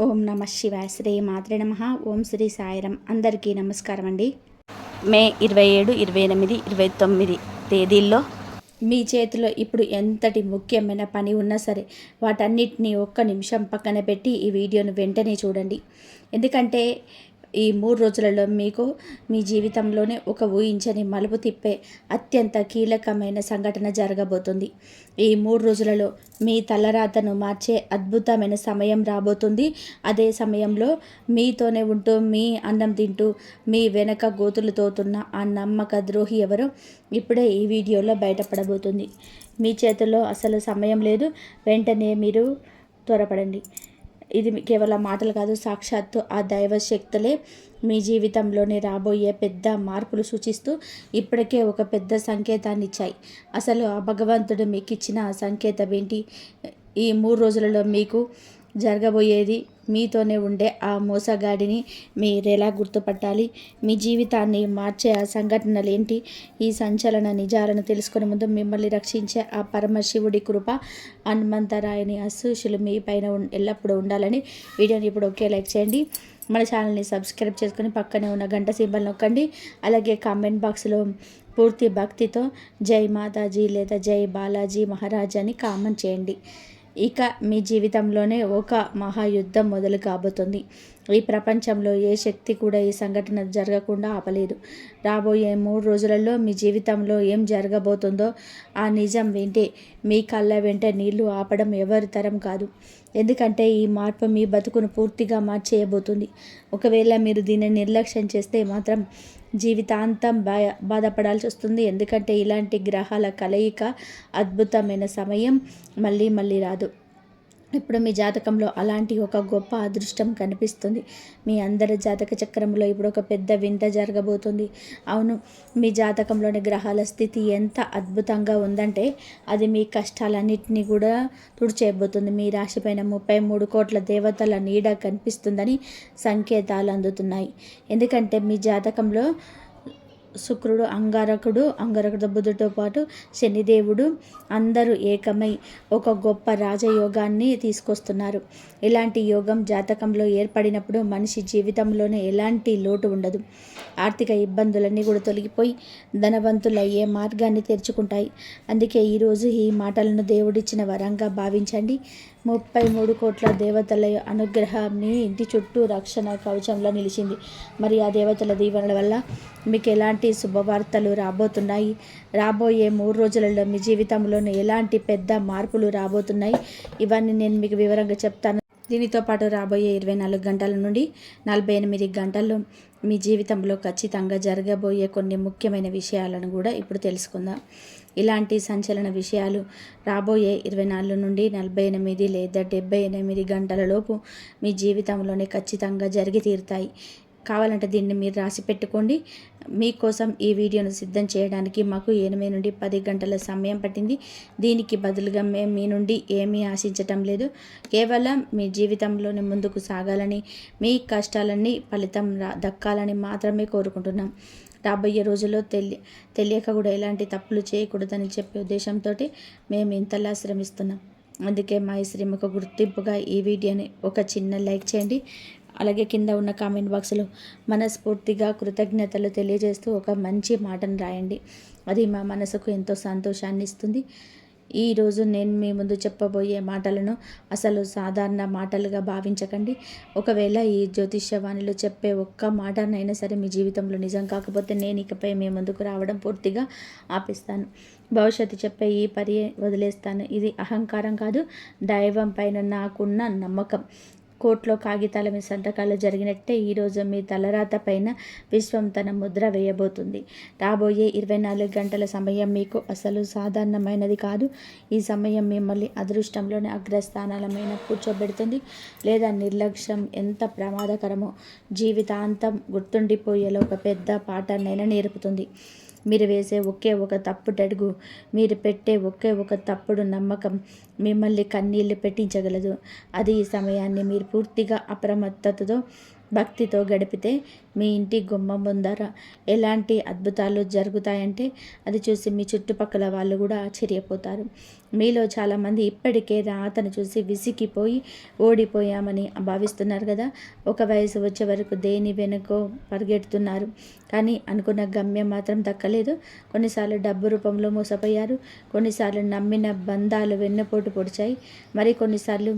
ఓం నమ శివాయ. శ్రీ మాత్రే నమః. ఓం శ్రీ సాయిరం. అందరికీ నమస్కారం అండి. మే 27, 28, 29 తేదీల్లో మీ చేతిలో ఇప్పుడు ఎంతటి ముఖ్యమైన పని ఉన్నా సరే వాటన్నిటినీ ఒక్క నిమిషం పక్కన పెట్టి ఈ వీడియోను వెంటనే చూడండి. ఎందుకంటే ఈ 3 రోజులలో మీకు మీ జీవితంలోనే ఒక ఊహించని మలుపు తిప్పే అత్యంత కీలకమైన సంఘటన జరగబోతుంది. ఈ 3 రోజులలో మీ తలరాతను మార్చే అద్భుతమైన సమయం రాబోతుంది. అదే సమయంలో మీతోనే ఉంటూ, మీ అన్నం తింటూ, మీ వెనక గోతులు తోతున్న ఆ నమ్మక ద్రోహి ఎవరో ఇప్పుడే ఈ వీడియోలో బయటపడబోతుంది. మీ చేతుల్లో అసలు సమయం లేదు. వెంటనే మీరు త్వరపడండి. ఇది కేవలం మాటలు కాదు, సాక్షాత్తు ఆ దైవ శక్తులే మీ జీవితంలోనే రాబోయే పెద్ద మార్పులు సూచిస్తూ ఇప్పటికే ఒక పెద్ద సంకేతాన్ని ఇచ్చాయి. అసలు ఆ భగవంతుడు మీకు ఇచ్చిన ఆ సంకేతం ఏంటి? ఈ 3 రోజులలో మీకు జరగబోయేది, మీతోనే ఉండే ఆ మోసగాడిని మీరెలా గుర్తుపట్టాలి? మీ జీవితాన్ని మార్చే ఆ సంఘటనలు ఏంటి? ఈ సంచలన నిజాలను తెలుసుకునే ముందు మిమ్మల్ని రక్షించే ఆ పరమశివుడి కృప, హనుమంతరాయుని ఆశీస్సులు మీ పైన ఎల్లప్పుడూ ఉండాలని వీడియోని ఇప్పుడు ఒకే లైక్ చేయండి. మన ఛానల్ని సబ్స్క్రైబ్ చేసుకుని పక్కనే ఉన్న గంట సింబల్ నొక్కండి. అలాగే కామెంట్ బాక్స్లో పూర్తి భక్తితో జై మాతాజీ లేదా జై బాలాజీ మహారాజ్ అని కామెంట్ చేయండి. ఇక మీ జీవితంలోనే ఒక మహాయుద్ధం మొదలు కాబోతుంది. ఈ ప్రపంచంలో ఏ శక్తి కూడా ఈ సంఘటన జరగకుండా ఆపలేదు. రాబోయే 3 రోజులలో మీ జీవితంలో ఏం జరగబోతుందో ఆ నిజం వింటే మీ కళ్ళ వెంట నీళ్లు ఆపడం ఎవరి తరం కాదు. ఎందుకంటే ఈ మార్పు మీ బతుకును పూర్తిగా మార్చేయబోతుంది. ఒకవేళ మీరు దీన్ని నిర్లక్ష్యం చేస్తే మాత్రం జీవితాంతం బాధపడాల్సి వస్తుంది. ఎందుకంటే ఇలాంటి గ్రహాల కలయిక, అద్భుతమైన సమయం మళ్ళీ మళ్ళీ రాదు. ఇప్పుడు మీ జాతకంలో అలాంటి ఒక గొప్ప అదృష్టం కనిపిస్తుంది. మీ అందరి జాతక చక్రంలో ఇప్పుడు ఒక పెద్ద వింత జరగబోతుంది. అవును, మీ జాతకంలోని గ్రహాల స్థితి ఎంత అద్భుతంగా ఉందంటే అది మీ కష్టాలన్నింటినీ కూడా తుడిచేయబోతుంది. మీ రాశిపైన 33 కోట్ల దేవతల నీడ కనిపిస్తుందని సంకేతాలు అందుతున్నాయి. ఎందుకంటే మీ జాతకంలో శుక్రుడు, అంగారకుడు బుధుడితో పాటు శనిదేవుడు అందరూ ఏకమై ఒక గొప్ప రాజయోగాన్ని తీసుకొస్తున్నారు. ఇలాంటి యోగం జాతకంలో ఏర్పడినప్పుడు మనిషి జీవితంలోనే ఎలాంటి లోటు ఉండదు. ఆర్థిక ఇబ్బందులన్నీ కూడా తొలగిపోయి ధనవంతులయ్యే మార్గాన్ని తెరుచుకుంటాయి. అందుకే ఈరోజు ఈ మాటలను దేవుడిచ్చిన వరంగా భావించండి. 33 కోట్ల దేవతల అనుగ్రహం మీ ఇంటి చుట్టూ రక్షణ కవచంలో నిలిచింది. మరి ఆ దేవతల దీవెనల వల్ల మీకు ఎలాంటి శుభవార్తలు రాబోతున్నాయి? రాబోయే 3 రోజులలో మీ జీవితంలోనే ఎలాంటి పెద్ద మార్పులు రాబోతున్నాయి? ఇవన్నీ నేను మీకు వివరంగా చెప్తాను. దీనితో పాటు రాబోయే 24 గంటల నుండి 48 గంటల్లో మీ జీవితంలో ఖచ్చితంగా జరగబోయే కొన్ని ముఖ్యమైన విషయాలను కూడా ఇప్పుడు తెలుసుకుందాం. ఇలాంటి సంచలన విషయాలు రాబోయే 24 నుండి 48 లేదా 78 గంటల లోపు మీ జీవితంలోనే ఖచ్చితంగా జరిగి తీరుతాయి. కావాలంటే దీన్ని మీరు రాసి పెట్టుకోండి. మీకోసం ఈ వీడియోను సిద్ధం చేయడానికి మాకు 8 నుండి 10 గంటల సమయం పట్టింది. దీనికి బదులుగా మేము మీ నుండి ఏమీ ఆశించటం లేదు. కేవలం మీ జీవితంలోనే ముందుకు సాగాలని, మీ కష్టాలన్నీ ఫలితం దక్కాలని మాత్రమే కోరుకుంటున్నాం. రాబోయే రోజుల్లో తెలియక కూడా ఎలాంటి తప్పులు చేయకూడదని చెప్పే ఉద్దేశంతో మేము ఇంతలా శ్రమిస్తున్నాం. అందుకే మా ఈ శ్రమకు గుర్తింపుగా ఈ వీడియోని ఒక చిన్న లైక్ చేయండి. అలాగే కింద ఉన్న కామెంట్ బాక్స్లో మనస్ఫూర్తిగా కృతజ్ఞతలు తెలియజేస్తూ ఒక మంచి మాటను రాయండి. అది మా మనసుకు ఎంతో సంతోషాన్ని ఇస్తుంది. ఈరోజు నేను మీ ముందు చెప్పబోయే మాటలను అసలు సాధారణ మాటలుగా భావించకండి. ఒకవేళ ఈ జ్యోతిష్యవాణిలో చెప్పే ఒక్క మాటనైనా సరే మీ జీవితంలో నిజం కాకపోతే నేను ఇకపై మీ ముందుకు రావడం పూర్తిగా ఆపిస్తాను. భవిష్యత్తు చెప్పే ఈ పరి వదిలేస్తాను. ఇది అహంకారం కాదు, దైవం పైన నాకున్న నమ్మకం. కోర్టులో కాగితాల మీద సంతకాలు జరిగినట్టే ఈరోజు మీ తలరాత పైన విశ్వం తన ముద్ర వేయబోతుంది. రాబోయే 24 గంటల సమయం మీకు అసలు సాధారణమైనది కాదు. ఈ సమయం మిమ్మల్ని అదృష్టంలోని అగ్రస్థానాల మీద కూర్చోబెడుతుంది. లేదా నిర్లక్ష్యం ఎంత ప్రమాదకరమో జీవితాంతం గుర్తుండిపోయేలా ఒక పెద్ద పాఠాన్నైనా నేర్పుతుంది. మీరు వేసే ఒకే ఒక తప్పుడడుగు, మీరు పెట్టే ఒకే ఒక తప్పుడు నమ్మకం మిమ్మల్ని కన్నీళ్లు పెట్టించగలదు. అది ఈ సమయాన్ని మీరు పూర్తిగా అప్రమత్తతతో భక్తితో గడిపితే మీ ఇంటి గుమ్మం ముందర ఎలాంటి అద్భుతాలు జరుగుతాయంటే అది చూసి మీ చుట్టుపక్కల వాళ్ళు కూడా ఆశ్చర్యపోతారు. మీలో చాలామంది ఇప్పటికే రాతను చూసి విసిగిపోయి ఓడిపోయామని భావిస్తున్నారు కదా. ఒక వయసు వచ్చే వరకు దేని వెనుకో పరిగెడుతున్నారు, కానీ అనుకున్న గమ్యం మాత్రం దక్కలేదు. కొన్నిసార్లు డబ్బు రూపంలో మోసపోయారు, కొన్నిసార్లు నమ్మిన బంధాలు వెన్నుపోటు పొడిచాయి, మరి కొన్నిసార్లు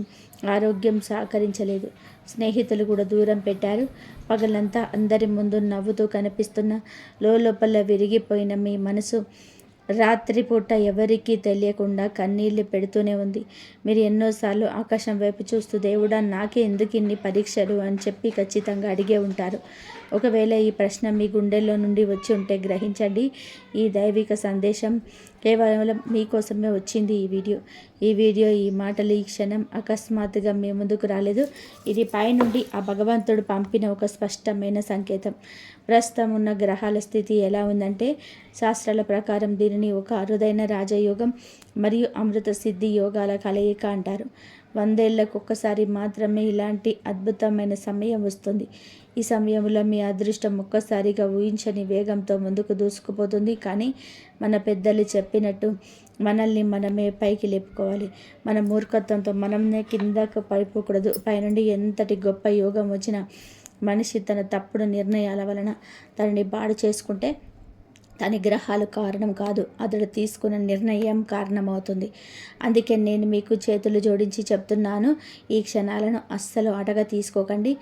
ఆరోగ్యం సహకరించలేదు, స్నేహితులు కూడా దూరం పెట్టారు. పగలంతా అందరి ముందు నవ్వుతూ కనిపిస్తున్న లోపల విరిగిపోయిన మీ మనసు రాత్రిపూట ఎవరికీ తెలియకుండా కన్నీళ్లు పెడుతూనే ఉంది. మీరు ఎన్నోసార్లు ఆకాశం వైపు చూస్తూ దేవుడా నాకే ఎందుకు ఇన్ని పరీక్షలు అని చెప్పి ఖచ్చితంగా అడిగే ఉంటారు. ఒకవేళ ఈ ప్రశ్న మీ గుండెల్లో నుండి వచ్చి ఉంటే గ్రహించండి, ఈ దైవిక సందేశం కేవలం మీకోసమే వచ్చింది. ఈ వీడియో ఈ మాటలు ఈ క్షణం అకస్మాత్తుగా మీ ముందుకు రాలేదు. ఇది పైనుండి ఆ భగవంతుడు పంపిన ఒక స్పష్టమైన సంకేతం. ప్రస్తుతం ఉన్న గ్రహాల స్థితి ఎలా ఉందంటే శాస్త్రాల ప్రకారం దీనిని ఒక అరుదైన రాజయోగం మరియు అమృత సిద్ధి యోగాల కలయిక అంటారు. 100 ఏళ్లకు ఒక్కసారి మాత్రమే ఇలాంటి అద్భుతమైన సమయం వస్తుంది. ఈ సమయంలో మీ అదృష్టం ఒక్కసారిగా ఊహించని వేగంతో ముందుకు దూసుకుపోతుంది. కానీ మన పెద్దలు చెప్పినట్టు మనల్ని మనమే పైకి లేపుకోవాలి. మన మూర్ఖత్వంతో మనమే కిందకు పడిపోకూడదు. పైనుండి ఎంతటి గొప్ప యోగం వచ్చినా మనిషి తన తప్పుడు నిర్ణయాల వలన తనని పాడు చేసుకుంటే దాని గ్రహాలు కారణం కాదు, అతడు తీసుకున్న నిర్ణయం కారణమవుతుంది. అందుకే నేను మీకు చేతులు జోడించి చెప్తున్నాను, ఈ క్షణాలను అస్సలు ఆటగా తీసుకోకండి.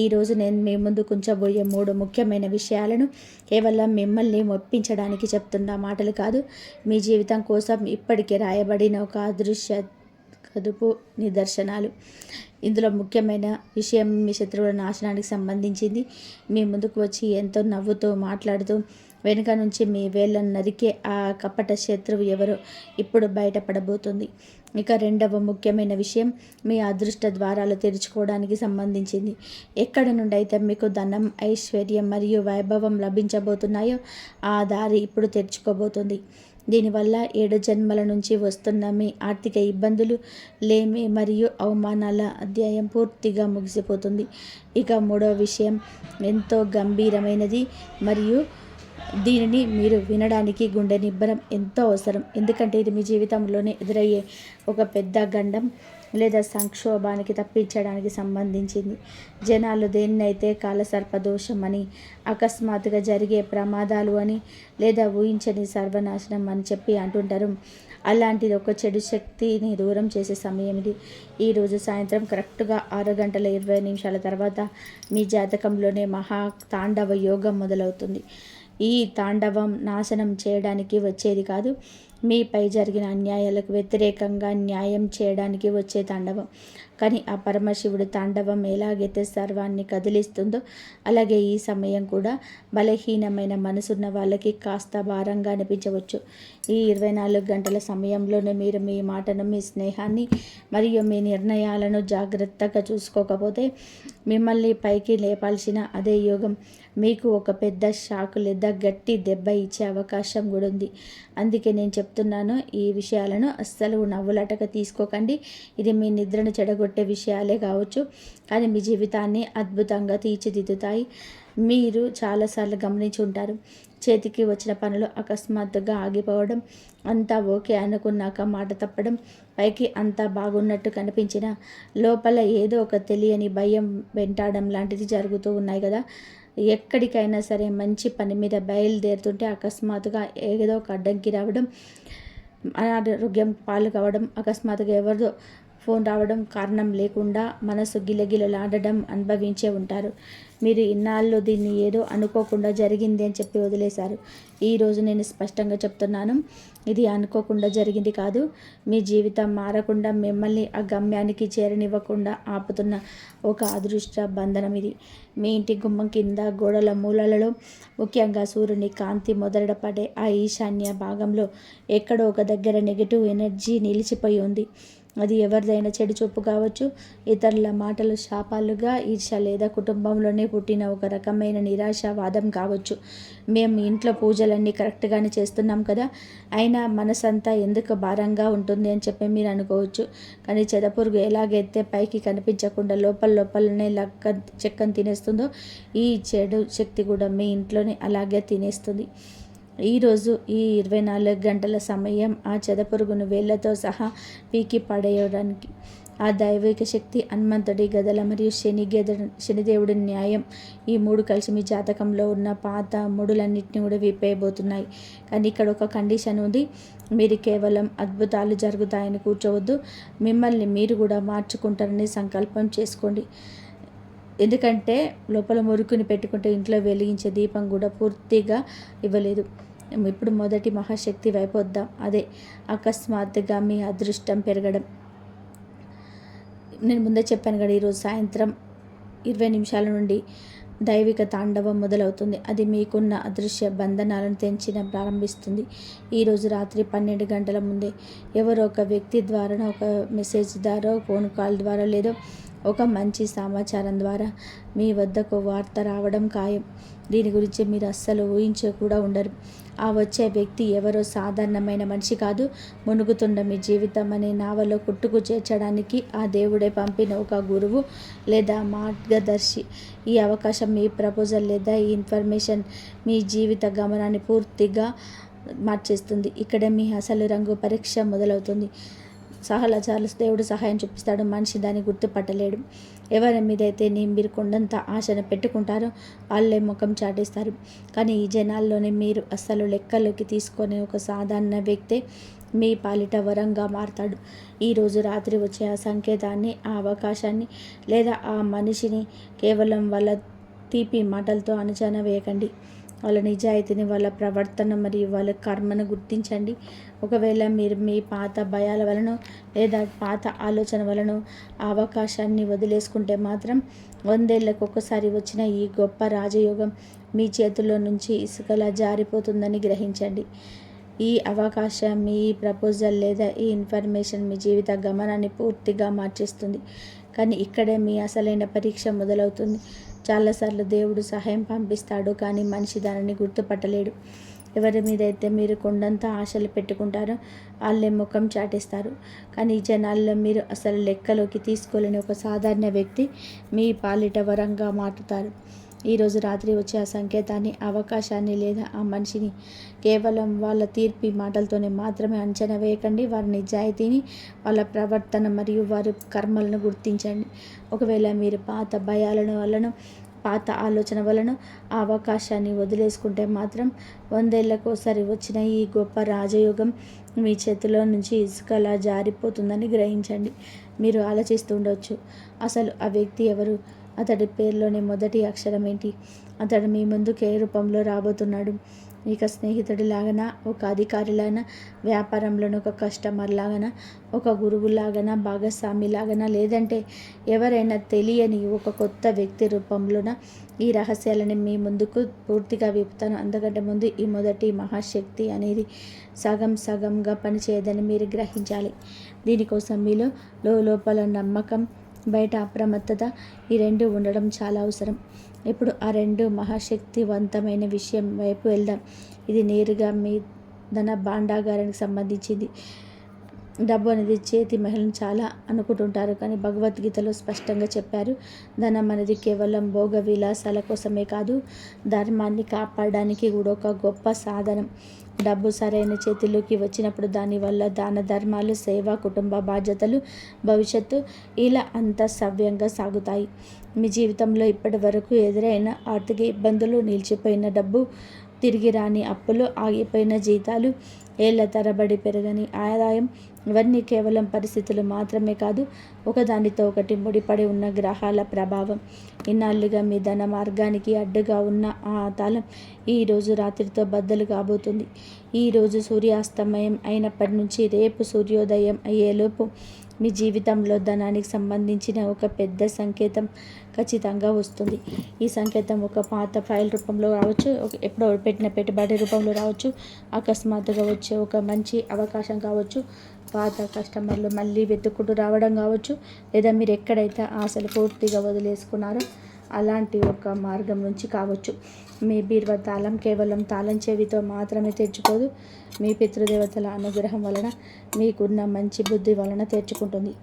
ఈరోజు నేను మీ ముందు ఉంచబోయే 3 ముఖ్యమైన విషయాలను కేవలం మిమ్మల్ని ఒప్పించడానికి చెప్తున్న మాటలు కాదు, మీ జీవితం కోసం ఇప్పటికే రాయబడిన ఒక అదృశ్య కదుపు నిదర్శనాలు. ఇందులో ముఖ్యమైన విషయం మీ శత్రువుల నాశనానికి సంబంధించింది. మీ ముందుకు వచ్చి ఎంతో నవ్వుతూ మాట్లాడుతూ వెనుక నుంచి మీ వేళ్ళను నరికే ఆ కపట శత్రువు ఎవరో ఇప్పుడు బయటపడబోతుంది. ఇక రెండవ ముఖ్యమైన విషయం మీ అదృష్ట ద్వారాలు తెరుచుకోవడానికి సంబంధించింది. ఎక్కడి నుండి అయితే మీకు ధనం, ఐశ్వర్యం మరియు వైభవం లభించబోతున్నాయో ఆ దారి ఇప్పుడు తెరుచుకోబోతుంది. దీనివల్ల 7 జన్మల నుంచి వస్తున్న మీ ఆర్థిక ఇబ్బందులు, లేమి మరియు అవమానాల అధ్యాయం పూర్తిగా ముగిసిపోతుంది. ఇక మూడవ విషయం ఎంతో గంభీరమైనది మరియు దీనిని మీరు వినడానికి గుండె నిబ్బరం ఎంతో అవసరం. ఎందుకంటే ఇది మీ జీవితంలోనే ఎదురయ్యే ఒక పెద్ద గండం లేదా సంక్షోభానికి తప్పించడానికి సంబంధించింది. జనాలు దేన్నైతే కాలసర్పదోషం అని, అకస్మాత్తుగా జరిగే ప్రమాదాలు అని, లేదా ఊహించని సర్వనాశనం అని చెప్పి అంటుంటారు. అలాంటిది ఒక చెడు శక్తిని దూరం చేసే సమయం ఇది. ఈరోజు సాయంత్రం కరెక్ట్గా 6:20 తర్వాత మీ జాతకంలోనే మహా తాండవ యోగం మొదలవుతుంది. ఈ తాండవం నాశనం చేయడానికి వచ్చేది కాదు, మీపై జరిగిన అన్యాయాలకు వ్యతిరేకంగా న్యాయం చేయడానికి వచ్చే తాండవం. కానీ ఆ పరమశివుడు తాండవం ఎలాగైతే సర్వాన్ని కదిలిస్తుందో అలాగే ఈ సమయం కూడా బలహీనమైన మనసున్న వాళ్ళకి కాస్త భారంగా అనిపించవచ్చు. ఈ 24 గంటల సమయంలోనే మీరు మీ మాటను, మీ స్నేహాన్ని మరియు మీ నిర్ణయాలను జాగ్రత్తగా చూసుకోకపోతే మిమ్మల్ని పైకి లేపాల్సిన అదే యోగం మీకు ఒక పెద్ద షాక్ లేదా గట్టి దెబ్బ ఇచ్చే అవకాశం కూడా ఉంది. అందుకే నేను చెప్తున్నాను, ఈ విషయాలను అస్సలు నవ్వులాటగా తీసుకోకండి. ఇది మీ నిద్రను చెడగొట్టే విషయాలే కావచ్చు, కానీ మీ జీవితాన్ని అద్భుతంగా తీర్చిదిద్దుతాయి. మీరు చాలాసార్లు గమనించి ఉంటారు, చేతికి వచ్చిన పనులు అకస్మాత్తుగా ఆగిపోవడం, అంతా ఓకే అనుకున్నాక మాట తప్పడం, పైకి అంతా బాగున్నట్టు కనిపించిన లోపల ఏదో ఒక తెలియని భయం వెంటాడడం లాంటిది జరుగుతూ ఉన్నాయి కదా. ఎక్కడికైనా సరే మంచి పని మీద బయలుదేరుతుంటే అకస్మాత్తుగా ఏదో ఒక అడ్డంకి రావడం, అనారోగ్యం పాలు కావడం, అకస్మాత్తుగా ఎవరిదో ఫోన్ రావడం, కారణం లేకుండా మనసు గిలగిలలాడడం అనుభవించే ఉంటారు. మీరు ఇన్నాళ్ళు దీన్ని ఏదో అనుకోకుండా జరిగింది అని చెప్పి వదిలేశారు. ఈరోజు నేను స్పష్టంగా చెప్తున్నాను, ఇది అనుకోకుండా జరిగింది కాదు. మీ జీవితం మారకుండా మిమ్మల్ని ఆ గమ్యానికి చేరనివ్వకుండా ఆపుతున్న ఒక అదృష్ట బంధనం ఇది. మీ ఇంటి గుమ్మం కింద గోడల మూలలలో, ముఖ్యంగా సూర్యుని కాంతి మొదట పడే ఆ ఈశాన్య భాగంలో ఎక్కడో ఒక దగ్గర నెగిటివ్ ఎనర్జీ నిలిచిపోయి ఉంది. అది ఎవరిదైనా చెడు చూపు కావచ్చు, ఇతరుల మాటలు శాపాలుగా, ఈర్ష్య లేదా కుటుంబంలోనే పుట్టిన ఒక రకమైన నిరాశావాదం కావచ్చు. మేము ఇంట్లో పూజలన్నీ కరెక్ట్గానే చేస్తున్నాం కదా, అయినా మనసంతా ఎందుకు భారంగా ఉంటుంది అని చెప్పి మీరు అనుకోవచ్చు. కానీ చెదపురుగు ఎలాగైతే పైకి కనిపించకుండా లోపలనే చెక్కని తినేస్తుందో, ఈ చెడు శక్తి కూడా మీ ఇంట్లోనే అలాగే తినేస్తుంది. ఈరోజు ఈ 24 గంటల సమయం ఆ చెదపురుగును వేళ్లతో సహా పీకి పడేయడానికి ఆ దైవిక శక్తి, హనుమంతుడి గదల మరియు శనిదేవుడి న్యాయం, ఈ 3 కలిసి మీ జాతకంలో ఉన్న పాత ముడులన్నింటినీ కూడా విప్పేయబోతున్నాయి. కానీ ఇక్కడ ఒక కండిషన్ ఉంది. మీరు కేవలం అద్భుతాలు జరుగుతాయని కూర్చోవద్దు, మిమ్మల్ని మీరు కూడా మార్చుకుంటారని సంకల్పం చేసుకోండి. ఎందుకంటే లోపల మురుకుని పెట్టుకుంటే ఇంట్లో వెలిగించే దీపం కూడా పూర్తిగా ఇవ్వలేదు. ఇప్పుడు మొదటి మహాశక్తి వైపు వద్దాం. అదే అకస్మాత్తుగా మీ అదృష్టం పెరగడం. నేను ముందే చెప్పాను కదా, ఈరోజు సాయంత్రం 20 నిమిషాల నుండి దైవిక తాండవం మొదలవుతుంది. అది మీకున్న అదృశ్య బంధనాలను తెంచిన ప్రారంభిస్తుంది. ఈరోజు రాత్రి 12 గంటల ముందే ఎవరో ఒక వ్యక్తి ద్వారా, ఒక మెసేజ్ ద్వారా, ఫోన్ కాల్ ద్వారా, లేదో ఒక మంచి సమాచారం ద్వారా మీ వద్దకు వార్త రావడం ఖాయం. దీని గురించి మీరు అస్సలు ఊహించ కూడా ఉండరు. ఆ వచ్చే వ్యక్తి ఎవరో సాధారణమైన మనిషి కాదు. మునుగుతున్న మీ జీవితం అనే నావలో కుట్టుకు చేర్చడానికి ఆ దేవుడే పంపిన ఒక గురువు లేదా మార్గదర్శి. ఈ అవకాశం, మీ ప్రపోజల్ లేదా ఈ ఇన్ఫర్మేషన్ మీ జీవిత గమనాన్ని పూర్తిగా మార్చేస్తుంది. ఇక్కడే మీ అసలు రంగు పరీక్ష మొదలవుతుంది. చార్లెస్ దేవుడు సహాయం చూపిస్తాడు, మనిషి దాన్ని గుర్తుపట్టలేడు. ఎవరి మీదైతే మీరు కొండంత ఆశను పెట్టుకుంటారో వాళ్ళే ముఖం చాటేస్తారు. కానీ ఈ జనాల్లోనే మీరు అస్సలు లెక్కలోకి తీసుకునే ఒక సాధారణ వ్యక్తే మీ పాలిట వరంగా మారతాడు. ఈరోజు రాత్రి వచ్చే ఆ సంకేతాన్ని, ఆ అవకాశాన్ని లేదా ఆ మనిషిని కేవలం వాళ్ళ తీపి మాటలతో అంచనా వేయకండి. వాళ్ళ నిజాయితీని, వాళ్ళ ప్రవర్తన మరియు వాళ్ళ కర్మను గుర్తించండి. ఒకవేళ మీరు మీ పాత భయాల వలన లేదా పాత ఆలోచన వలన ఆ అవకాశాన్ని వదిలేసుకుంటే మాత్రం 100 ఏళ్లకు ఒకసారి వచ్చిన ఈ గొప్ప రాజయోగం మీ చేతుల్లో నుంచి ఇసుకలా జారిపోతుందని గ్రహించండి. ఈ అవకాశం, మీ ప్రపోజల్ లేదా ఈ ఇన్ఫర్మేషన్ మీ జీవిత గమనాన్ని పూర్తిగా మార్చేస్తుంది. కానీ ఇక్కడే మీ అసలైన పరీక్ష మొదలవుతుంది. చాలాసార్లు దేవుడు సహాయం పంపిస్తాడు, కానీ మనిషి దానిని గుర్తుపట్టలేడు. ఎవరి మీదైతే మీరు కొండంత ఆశలు పెట్టుకుంటారో వాళ్ళే ముఖం చాటేస్తారు. కానీ ఈ జనాల్లో మీరు అసలు లెక్కలోకి తీసుకోలేని ఒక సాధారణ వ్యక్తి మీ పాలిట వరంగా మారుతారు. ఈరోజు రాత్రి వచ్చే ఆ సంకేతాన్ని, అవకాశాన్ని లేదా ఆ మనిషిని కేవలం వాళ్ళ తీర్పి మాటలతోనే మాత్రమే అంచనా వేయకండి. వారి నిజాయితీని, వాళ్ళ ప్రవర్తన మరియు వారి కర్మలను గుర్తించండి. ఒకవేళ మీరు పాత భయాలను వలన, పాత ఆలోచన వలన ఆ అవకాశాన్ని వదిలేసుకుంటే మాత్రం 100 ఏళ్లకు ఒకసారి వచ్చిన ఈ గొప్ప రాజయోగం మీ చేతిలో నుంచి ఇసుకలా జారిపోతుందని గ్రహించండి. మీరు ఆలోచిస్తుండొచ్చు, అసలు ఆ వ్యక్తి ఎవరు? అతడి పేరులోని మొదటి అక్షరం ఏంటి? అతడు మీ ముందుకు ఏ రూపంలో రాబోతున్నాడు? ఇక స్నేహితుడిలాగనా, ఒక అధికారిలాగనా, వ్యాపారంలోని ఒక కస్టమర్ లాగనా, ఒక గురువులాగనా, భాగస్వామిలాగనా, లేదంటే ఎవరైనా తెలియని ఒక కొత్త వ్యక్తి రూపంలోన? ఈ రహస్యాలని మీ ముందుకు పూర్తిగా విప్పుతాను. అందుకంటే ముందు ఈ మొదటి మహాశక్తి అనేది సగంగా పనిచేయదని మీరు గ్రహించాలి. దీనికోసం మీలో లోపల నమ్మకం, బయట అప్రమత్తత, ఈ 2 ఉండడం చాలా అవసరం. ఇప్పుడు ఆ 2 మహాశక్తివంతమైన విషయం వైపు వెళ్దాం. ఇది నేరుగా మీ ధన భాండాగారానికి సంబంధించింది. డబ్బు అనేది చేతి మహిళను చాలా అనుకుంటుంటారు, కానీ భగవద్గీతలో స్పష్టంగా చెప్పారు, ధనం అనేది కేవలం భోగ విలాసాల కోసమే కాదు, ధర్మాన్ని కాపాడడానికి కూడా ఒక గొప్ప సాధనం. డబ్బు సరైన చేతిలోకి వచ్చినప్పుడు దానివల్ల దాన ధర్మాలు, సేవ, కుటుంబ బాధ్యతలు, భవిష్యత్తు ఇలా అంతా సవ్యంగా సాగుతాయి. మీ జీవితంలో ఇప్పటి వరకు ఎదురైన ఆర్థిక ఇబ్బందులు, నిలిచిపోయిన డబ్బు, తిరిగి రాని అప్పులు, ఆగిపోయిన జీతాలు, ఏళ్ల తరబడి పెరగని ఆదాయం, ఇవన్నీ కేవలం పరిస్థితులు మాత్రమే కాదు, ఒకదానితో ఒకటి ముడిపడి ఉన్న గ్రహాల ప్రభావం. ఇన్నాళ్ళుగా మీ ధన మార్గానికి అడ్డుగా ఉన్న ఆ తాళం ఈరోజు రాత్రితో బద్దలు కాబోతుంది. ఈరోజు సూర్యాస్తమయం అయినప్పటి నుంచి రేపు సూర్యోదయం అయ్యేలోపు మీ జీవితంలో ధనానికి సంబంధించిన ఒక పెద్ద సంకేతం ఖచ్చితంగా వస్తుంది. ఈ సంకేతం ఒక పాత ఫైల్ రూపంలో రావచ్చు, ఎప్పుడో పెట్టిన పెట్టుబడి రూపంలో రావచ్చు, అకస్మాత్తుగా వచ్చే ఒక మంచి అవకాశం కావచ్చు, పాత కస్టమర్లు మళ్ళీ వెతుక్కుంటూ రావడం కావచ్చు, లేదా మీరు ఎక్కడైతే ఆశలు పూర్తిగా వదిలేసుకున్నారో అలాంటి ఒక మార్గం నుంచి కావచ్చు. మీ బీరువా తాళం కేవలం తాళం చెవితో మాత్రమే తెరుచుకోదు, మీ పితృదేవతల అనుగ్రహం వలన, మీకున్న మంచి బుద్ధి వలన తెరుచుకుంటుంది.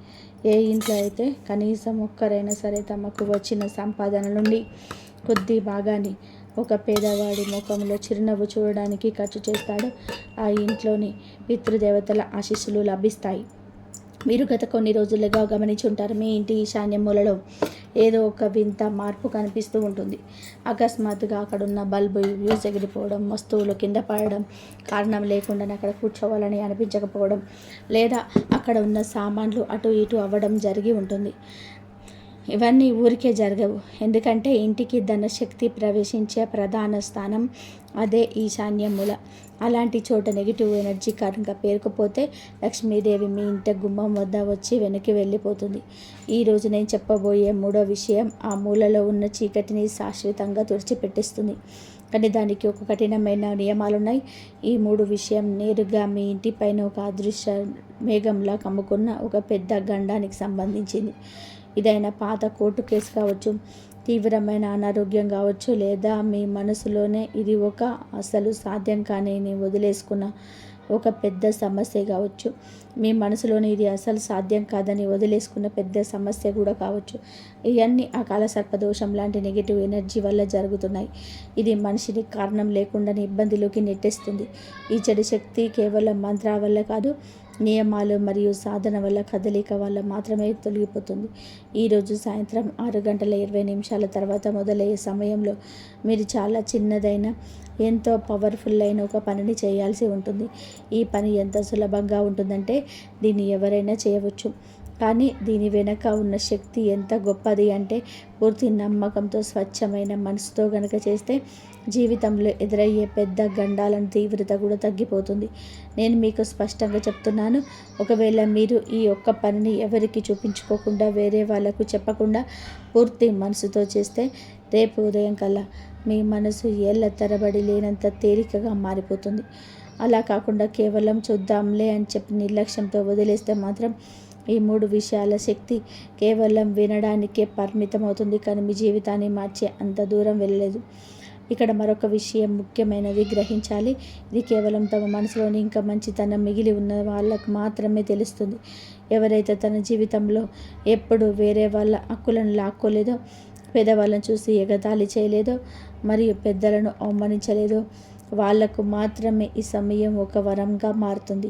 ఏ ఇంట్లో అయితే కనీసం ఒక్కరైనా సరే తమకు వచ్చిన సంపాదన నుండి కొద్ది భాగాన్ని ఒక పేదవాడి ముఖంలో చిరునవ్వు చూడడానికి ఖర్చు చేస్తాడో ఆ ఇంట్లోని పితృదేవతల ఆశీస్సులు లభిస్తాయి. మీరు గత కొన్ని రోజులుగా గమనించి ఉంటారు, మీ ఇంటి ఈశాన్య మూలలో ఏదో ఒక వింత మార్పు కనిపిస్తూ ఉంటుంది. అకస్మాత్తుగా అక్కడున్న బల్బు వ్యూస్ ఎగిరిపోవడం, వస్తువులు కింద పడడం, కారణం లేకుండానే అక్కడ కూర్చోవాలని అనిపించకపోవడం, లేదా అక్కడ ఉన్న సామాన్లు అటు ఇటు అవ్వడం జరిగి ఉంటుంది. ఇవన్నీ ఊరికే జరగవు, ఎందుకంటే ఇంటికి ధనశక్తి ప్రవేశించే ప్రధాన స్థానం అదే ఈశాన్య మూల. అలాంటి చోట నెగిటివ్ ఎనర్జీ కనుక పేరుకుపోతే లక్ష్మీదేవి మీ ఇంటి గుమ్మం వద్ద వచ్చి వెనక్కి వెళ్ళిపోతుంది. ఈరోజు నేను చెప్పబోయే మూడో విషయం ఆ మూలలో ఉన్న చీకటిని శాశ్వతంగా తుడిచిపెట్టేస్తుంది. కానీ దానికి ఒక కఠినమైన నియమాలున్నాయి. ఈ మూడు విషయం నేరుగా మీ ఇంటిపైన ఒక అదృశ్య మేఘంలా కమ్ముకున్న ఒక పెద్ద గండానికి సంబంధించింది. ఇదైనా పాత కోర్టు కేసు కావచ్చు, తీవ్రమైన అనారోగ్యం కావచ్చు, లేదా మీ మనసులోనే ఇది ఒక అసలు సాధ్యం కానీ వదిలేసుకున్న ఒక పెద్ద సమస్య కావచ్చు. మీ మనసులోని ఇది అసలు సాధ్యం కాదని వదిలేసుకున్న పెద్ద సమస్య కూడా కావచ్చు. ఇవన్నీ ఆ కాలసర్పదోషం లాంటి నెగిటివ్ ఎనర్జీ వల్ల జరుగుతున్నాయి. ఇది మనిషిని కారణం లేకుండానే ఇబ్బందిలోకి నెట్టేస్తుంది. ఈ చెడు శక్తి కేవలం మంత్రాల వల్ల కాదు, నియమాలు మరియు సాధన వల్ల, కదలిక వల్ల మాత్రమే తొలగిపోతుంది. ఈరోజు సాయంత్రం 6:20 తర్వాత మొదలయ్యే సమయంలో మీరు చాలా చిన్నదైన ఎంతో పవర్ఫుల్ అయిన ఒక పనిని చేయాల్సి ఉంటుంది. ఈ పని ఎంత సులభంగా ఉంటుందంటే దీన్ని ఎవరైనా చేయవచ్చు. కానీ దీని వెనక ఉన్న శక్తి ఎంత గొప్పది అంటే పూర్తి నమ్మకంతో, స్వచ్ఛమైన మనసుతో గనక చేస్తే జీవితంలో ఎదురయ్యే పెద్ద గండాలను తీవ్రత కూడా తగ్గిపోతుంది. నేను మీకు స్పష్టంగా చెప్తున్నాను, ఒకవేళ మీరు ఈ ఒక్క పనిని ఎవరికి చూపించుకోకుండా, వేరే వాళ్ళకు చెప్పకుండా పూర్తి మనసుతో చేస్తే రేపు ఉదయం కల్లా మీ మనసు ఏళ్ల తరబడి లేనంత తేలికగా మారిపోతుంది. అలా కాకుండా కేవలం చూద్దాంలే అని చెప్పి నిర్లక్ష్యంతో వదిలేస్తే మాత్రం ఈ మూడు విషయాల శక్తి కేవలం వినడానికే పరిమితం అవుతుంది, కానీ మీ జీవితాన్ని మార్చే అంత దూరం వెళ్ళలేదు. ఇక్కడ మరొక విషయం ముఖ్యమైనది గ్రహించాలి. ఇది కేవలం తమ మనసులోని ఇంకా మంచితనం మిగిలి ఉన్న వాళ్ళకు మాత్రమే తెలుస్తుంది. ఎవరైతే తన జీవితంలో ఎప్పుడు వేరే వాళ్ళ హక్కులను లాక్కోలేదో, పేదవాళ్ళను చూసి ఎగతాళి చేయలేదో, మరియు పెద్దలను అవమానించలేదో వాళ్లకు మాత్రమే ఈ సమయం ఒక వరంగా మారుతుంది.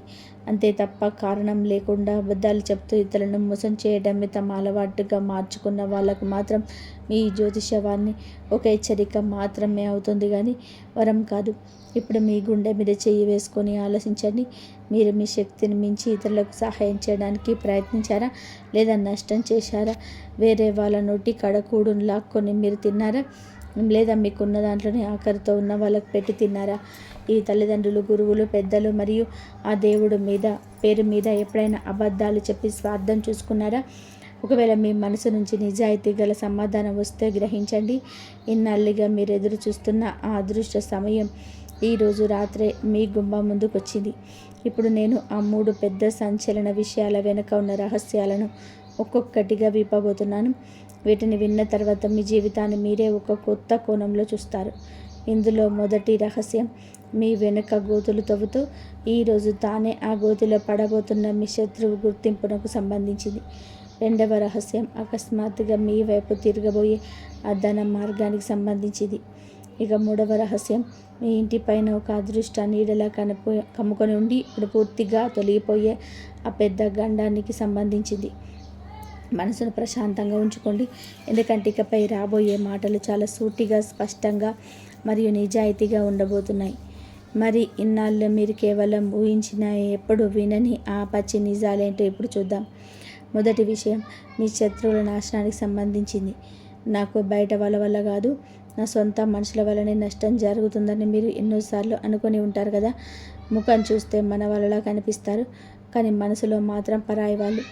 అంతే తప్ప కారణం లేకుండా అబద్ధాలు చెప్తూ ఇతరులను మోసం చేయడమే తమ అలవాటుగా మార్చుకున్న వాళ్ళకు మాత్రం మీ జ్యోతిషవాన్ని ఒక హెచ్చరిక మాత్రమే అవుతుంది, కానీ వరం కాదు. ఇప్పుడు మీ గుండె మీద చెయ్యి వేసుకొని ఆలోచించండి. మీరు మీ శక్తిని మించి ఇతరులకు సహాయం చేయడానికి ప్రయత్నించారా, లేదా నష్టం చేశారా? వేరే వాళ్ళ నోటి కడకూడును లాక్కొని మీరు తిన్నారా, లేదా మీకున్న దాంట్లోనే ఆఖరితో ఉన్న వాళ్ళకు పెట్టి తిన్నారా? ఈ తల్లిదండ్రులు, గురువులు, పెద్దలు మరియు ఆ దేవుడు పేరు మీద ఎప్పుడైనా అబద్ధాలు చెప్పి స్వార్థం చూసుకున్నారా? ఒకవేళ మీ మనసు నుంచి నిజాయితీ గల సమాధానం వస్తే గ్రహించండి, ఇన్నాళ్ళుగా మీరు ఎదురు చూస్తున్న ఆ అదృష్ట సమయం ఈరోజు రాత్రే మీ గుమ్మం ముందుకు వచ్చింది. ఇప్పుడు నేను ఆ మూడు పెద్ద సంచలన విషయాల వెనుక ఉన్న రహస్యాలను ఒక్కొక్కటిగా విప్పబోతున్నాను. వీటిని విన్న తర్వాత మీ జీవితాన్ని మీరే ఒక కొత్త కోణంలో చూస్తారు. ఇందులో మొదటి రహస్యం మీ వెనుక గోతులు తవ్వుతూ ఈరోజు తానే ఆ గోతిలో పడబోతున్న మీ శత్రువు గుర్తింపునకు సంబంధించింది. రెండవ రహస్యం అకస్మాత్తుగా మీ వైపు తిరగబోయే ఆ ధన మార్గానికి సంబంధించింది. ఇక మూడవ రహస్యం మీ ఇంటి పైన ఒక అదృష్ట నీడలా కమ్ముకొని ఉండి ఇప్పుడు పూర్తిగా తొలగిపోయే ఆ పెద్ద గండానికి సంబంధించింది. మనసును ప్రశాంతంగా ఉంచుకోండి, ఎందుకంటే ఇకపై రాబోయే మాటలు చాలా సూటిగా, స్పష్టంగా మరియు నిజాయితీగా ఉండబోతున్నాయి. మరి ఇన్నాళ్ళు మీరు కేవలం ఊహించిన, ఎప్పుడు వినని ఆ పచ్చి నిజాలేంటో ఇప్పుడు చూద్దాం. మొదటి విషయం మీ శత్రువుల నాశనానికి సంబంధించింది. నాకు బయట వాళ్ళ వల్ల కాదు, నా సొంత మనుషుల వల్లనే నష్టం జరుగుతుందని మీరు ఎన్నోసార్లు అనుకొని ఉంటారు కదా. ముఖం చూస్తే మన వాళ్ళలా కనిపిస్తారు, కానీ మనసులో మాత్రం పరాయి వాళ్ళు.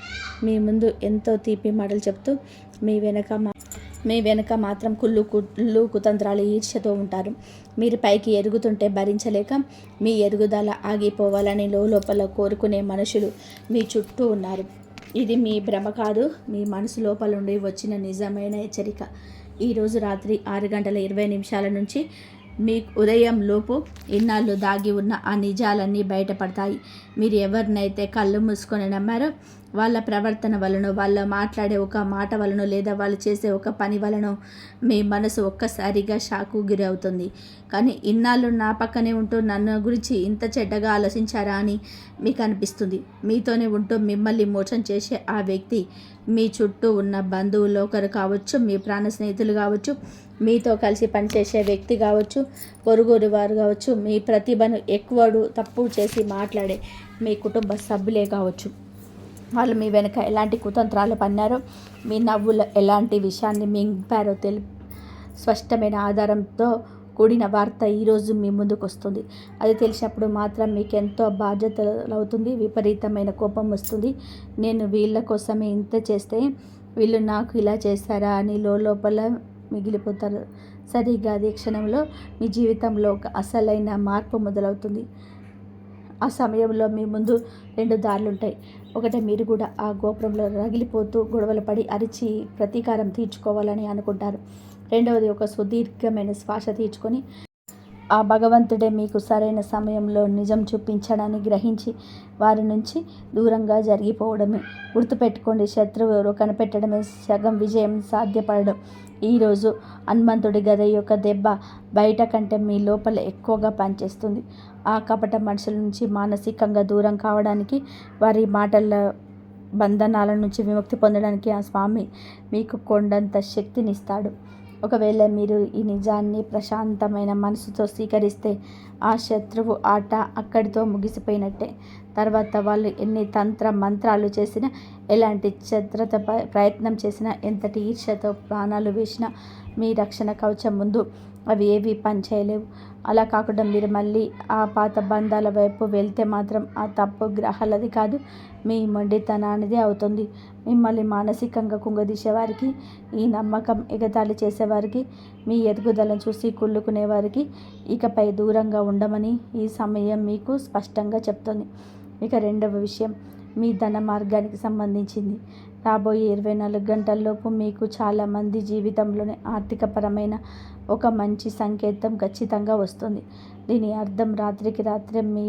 మీ ముందు ఎంతో తీపి మాటలు చెప్తూ మీ వెనక మీ వెనుక మాత్రం కుళ్ళు కుతంత్రాలు ఈర్ష్యతో ఉంటారు. మీరు పైకి ఎదుగుతుంటే భరించలేక మీ ఎదుగుదల ఆగిపోవాలని లోపల కోరుకునే మనుషులు మీ చుట్టూ ఉన్నారు. ఇది మీ భ్రమ కాదు, మీ మనసు లోపల నుండి వచ్చిన నిజమైన హెచ్చరిక. ఈరోజు రాత్రి 6:20 నుంచి మీ ఉదయం లోపు ఇన్నాళ్ళు దాగి ఉన్న ఆ నిజాలన్నీ బయటపడతాయి. మీరు ఎవరినైతే కళ్ళు మూసుకొని నమ్మారో వాళ్ళ ప్రవర్తన వలన, వాళ్ళ మాట్లాడే ఒక మాట వలన, లేదా వాళ్ళు చేసే ఒక పని వలన మీ మనసు ఒక్కసారిగా షాకు గురవుతుంది. కానీ ఇన్నాళ్ళు నా పక్కనే ఉంటూ నన్ను గురించి ఇంత చెడ్డగా ఆలోచించారా అని మీకు అనిపిస్తుంది. మీతోనే ఉంటూ మిమ్మల్ని మోసం చేసే ఆ వ్యక్తి మీ చుట్టూ ఉన్న బంధువులు ఒకరు కావచ్చు, మీ ప్రాణ స్నేహితులు కావచ్చు, మీతో కలిసి పనిచేసే వ్యక్తి కావచ్చు, పొరుగురు వారు కావచ్చు, మీ ప్రతిభను ఎక్కువడు తప్పు చేసి మాట్లాడే మీ కుటుంబ సభ్యులే కావచ్చు. వాళ్ళు మీ వెనుక ఎలాంటి కుతంత్రాలు పన్నారో, మీ నవ్వులు ఎలాంటి విషయాన్ని మింపారో స్పష్టమైన ఆధారంతో కూడిన వార్త ఈరోజు మీ ముందుకు వస్తుంది. అది తెలిసినప్పుడు మాత్రం మీకు ఎంతో బాధ్యతలు అవుతుంది, విపరీతమైన కోపం వస్తుంది. నేను వీళ్ళ కోసమే ఇంత చేస్తే వీళ్ళు నాకు ఇలా చేశారా అని లోపల మిగిలిపోతారు. సరిగ్గా అదే క్షణంలో మీ జీవితంలో ఒక అసలైన మార్పు మొదలవుతుంది. ఆ సమయంలో మీ ముందు 2 దారులుంటాయి. ఒకటి, మీరు కూడా ఆ గోపురంలో రగిలిపోతూ గొడవలు పడి అరిచి ప్రతీకారం తీర్చుకోవాలని అనుకుంటారు. రెండవది, ఒక సుదీర్ఘమైన శ్వాస తీర్చుకొని ఆ భగవంతుడే మీకు సరైన సమయంలో నిజం చూపించడాన్ని గ్రహించి వారి నుంచి దూరంగా జరిగిపోవడమే. గుర్తుపెట్టుకోండి, శత్రువు ఎవరో కనిపెట్టడమే సగం విజయం సాధ్యపడడం. ఈరోజు హనుమంతుడి గద యొక్క దెబ్బ బయట కంటే మీ లోపల ఎక్కువగా పనిచేస్తుంది. ఆ కపట మనుషుల నుంచి మానసికంగా దూరం కావడానికి, వారి మాటల బంధనాల నుంచి విముక్తి పొందడానికి ఆ స్వామి మీకు కొండంత శక్తినిస్తాడు. ఒకవేళ మీరు ఈ నిజాన్ని ప్రశాంతమైన మనసుతో స్వీకరిస్తే ఆ శత్రువు ఆట అక్కడితో ముగిసిపోయినట్టే. తర్వాత వాళ్ళు ఎన్ని తంత్ర మంత్రాలు చేసినా, ఎలాంటి ఛత్రత ప్రయత్నం చేసినా, ఎంతటి ఈర్ష్యతో ప్రాణాలు వేసినా మీ రక్షణ కవచం ముందు అవి ఏవి పనిచేయలేవు. అలా కాకుండా మీరు మళ్ళీ ఆ పాత బంధాల వైపు వెళ్తే మాత్రం ఆ తప్పు గ్రహాలది కాదు, మీ మొండితనానిదే అవుతుంది. మిమ్మల్ని మానసికంగా కుంగదీసేవారికి, ఈ నమ్మకం ఎగతాళి చేసేవారికి, మీ ఎదుగుదలను చూసి కుళ్ళుకునేవారికి ఇకపై దూరంగా ఉండమని ఈ సమయం మీకు స్పష్టంగా చెప్తుంది. ఇక రెండవ విషయం మీ ధన మార్గానికి సంబంధించింది. రాబోయే 24 గంటల్లోపు మీకు చాలామంది జీవితంలోనే ఆర్థికపరమైన ఒక మంచి సంకేతం ఖచ్చితంగా వస్తుంది. దీని అర్థం రాత్రికి రాత్రే మీ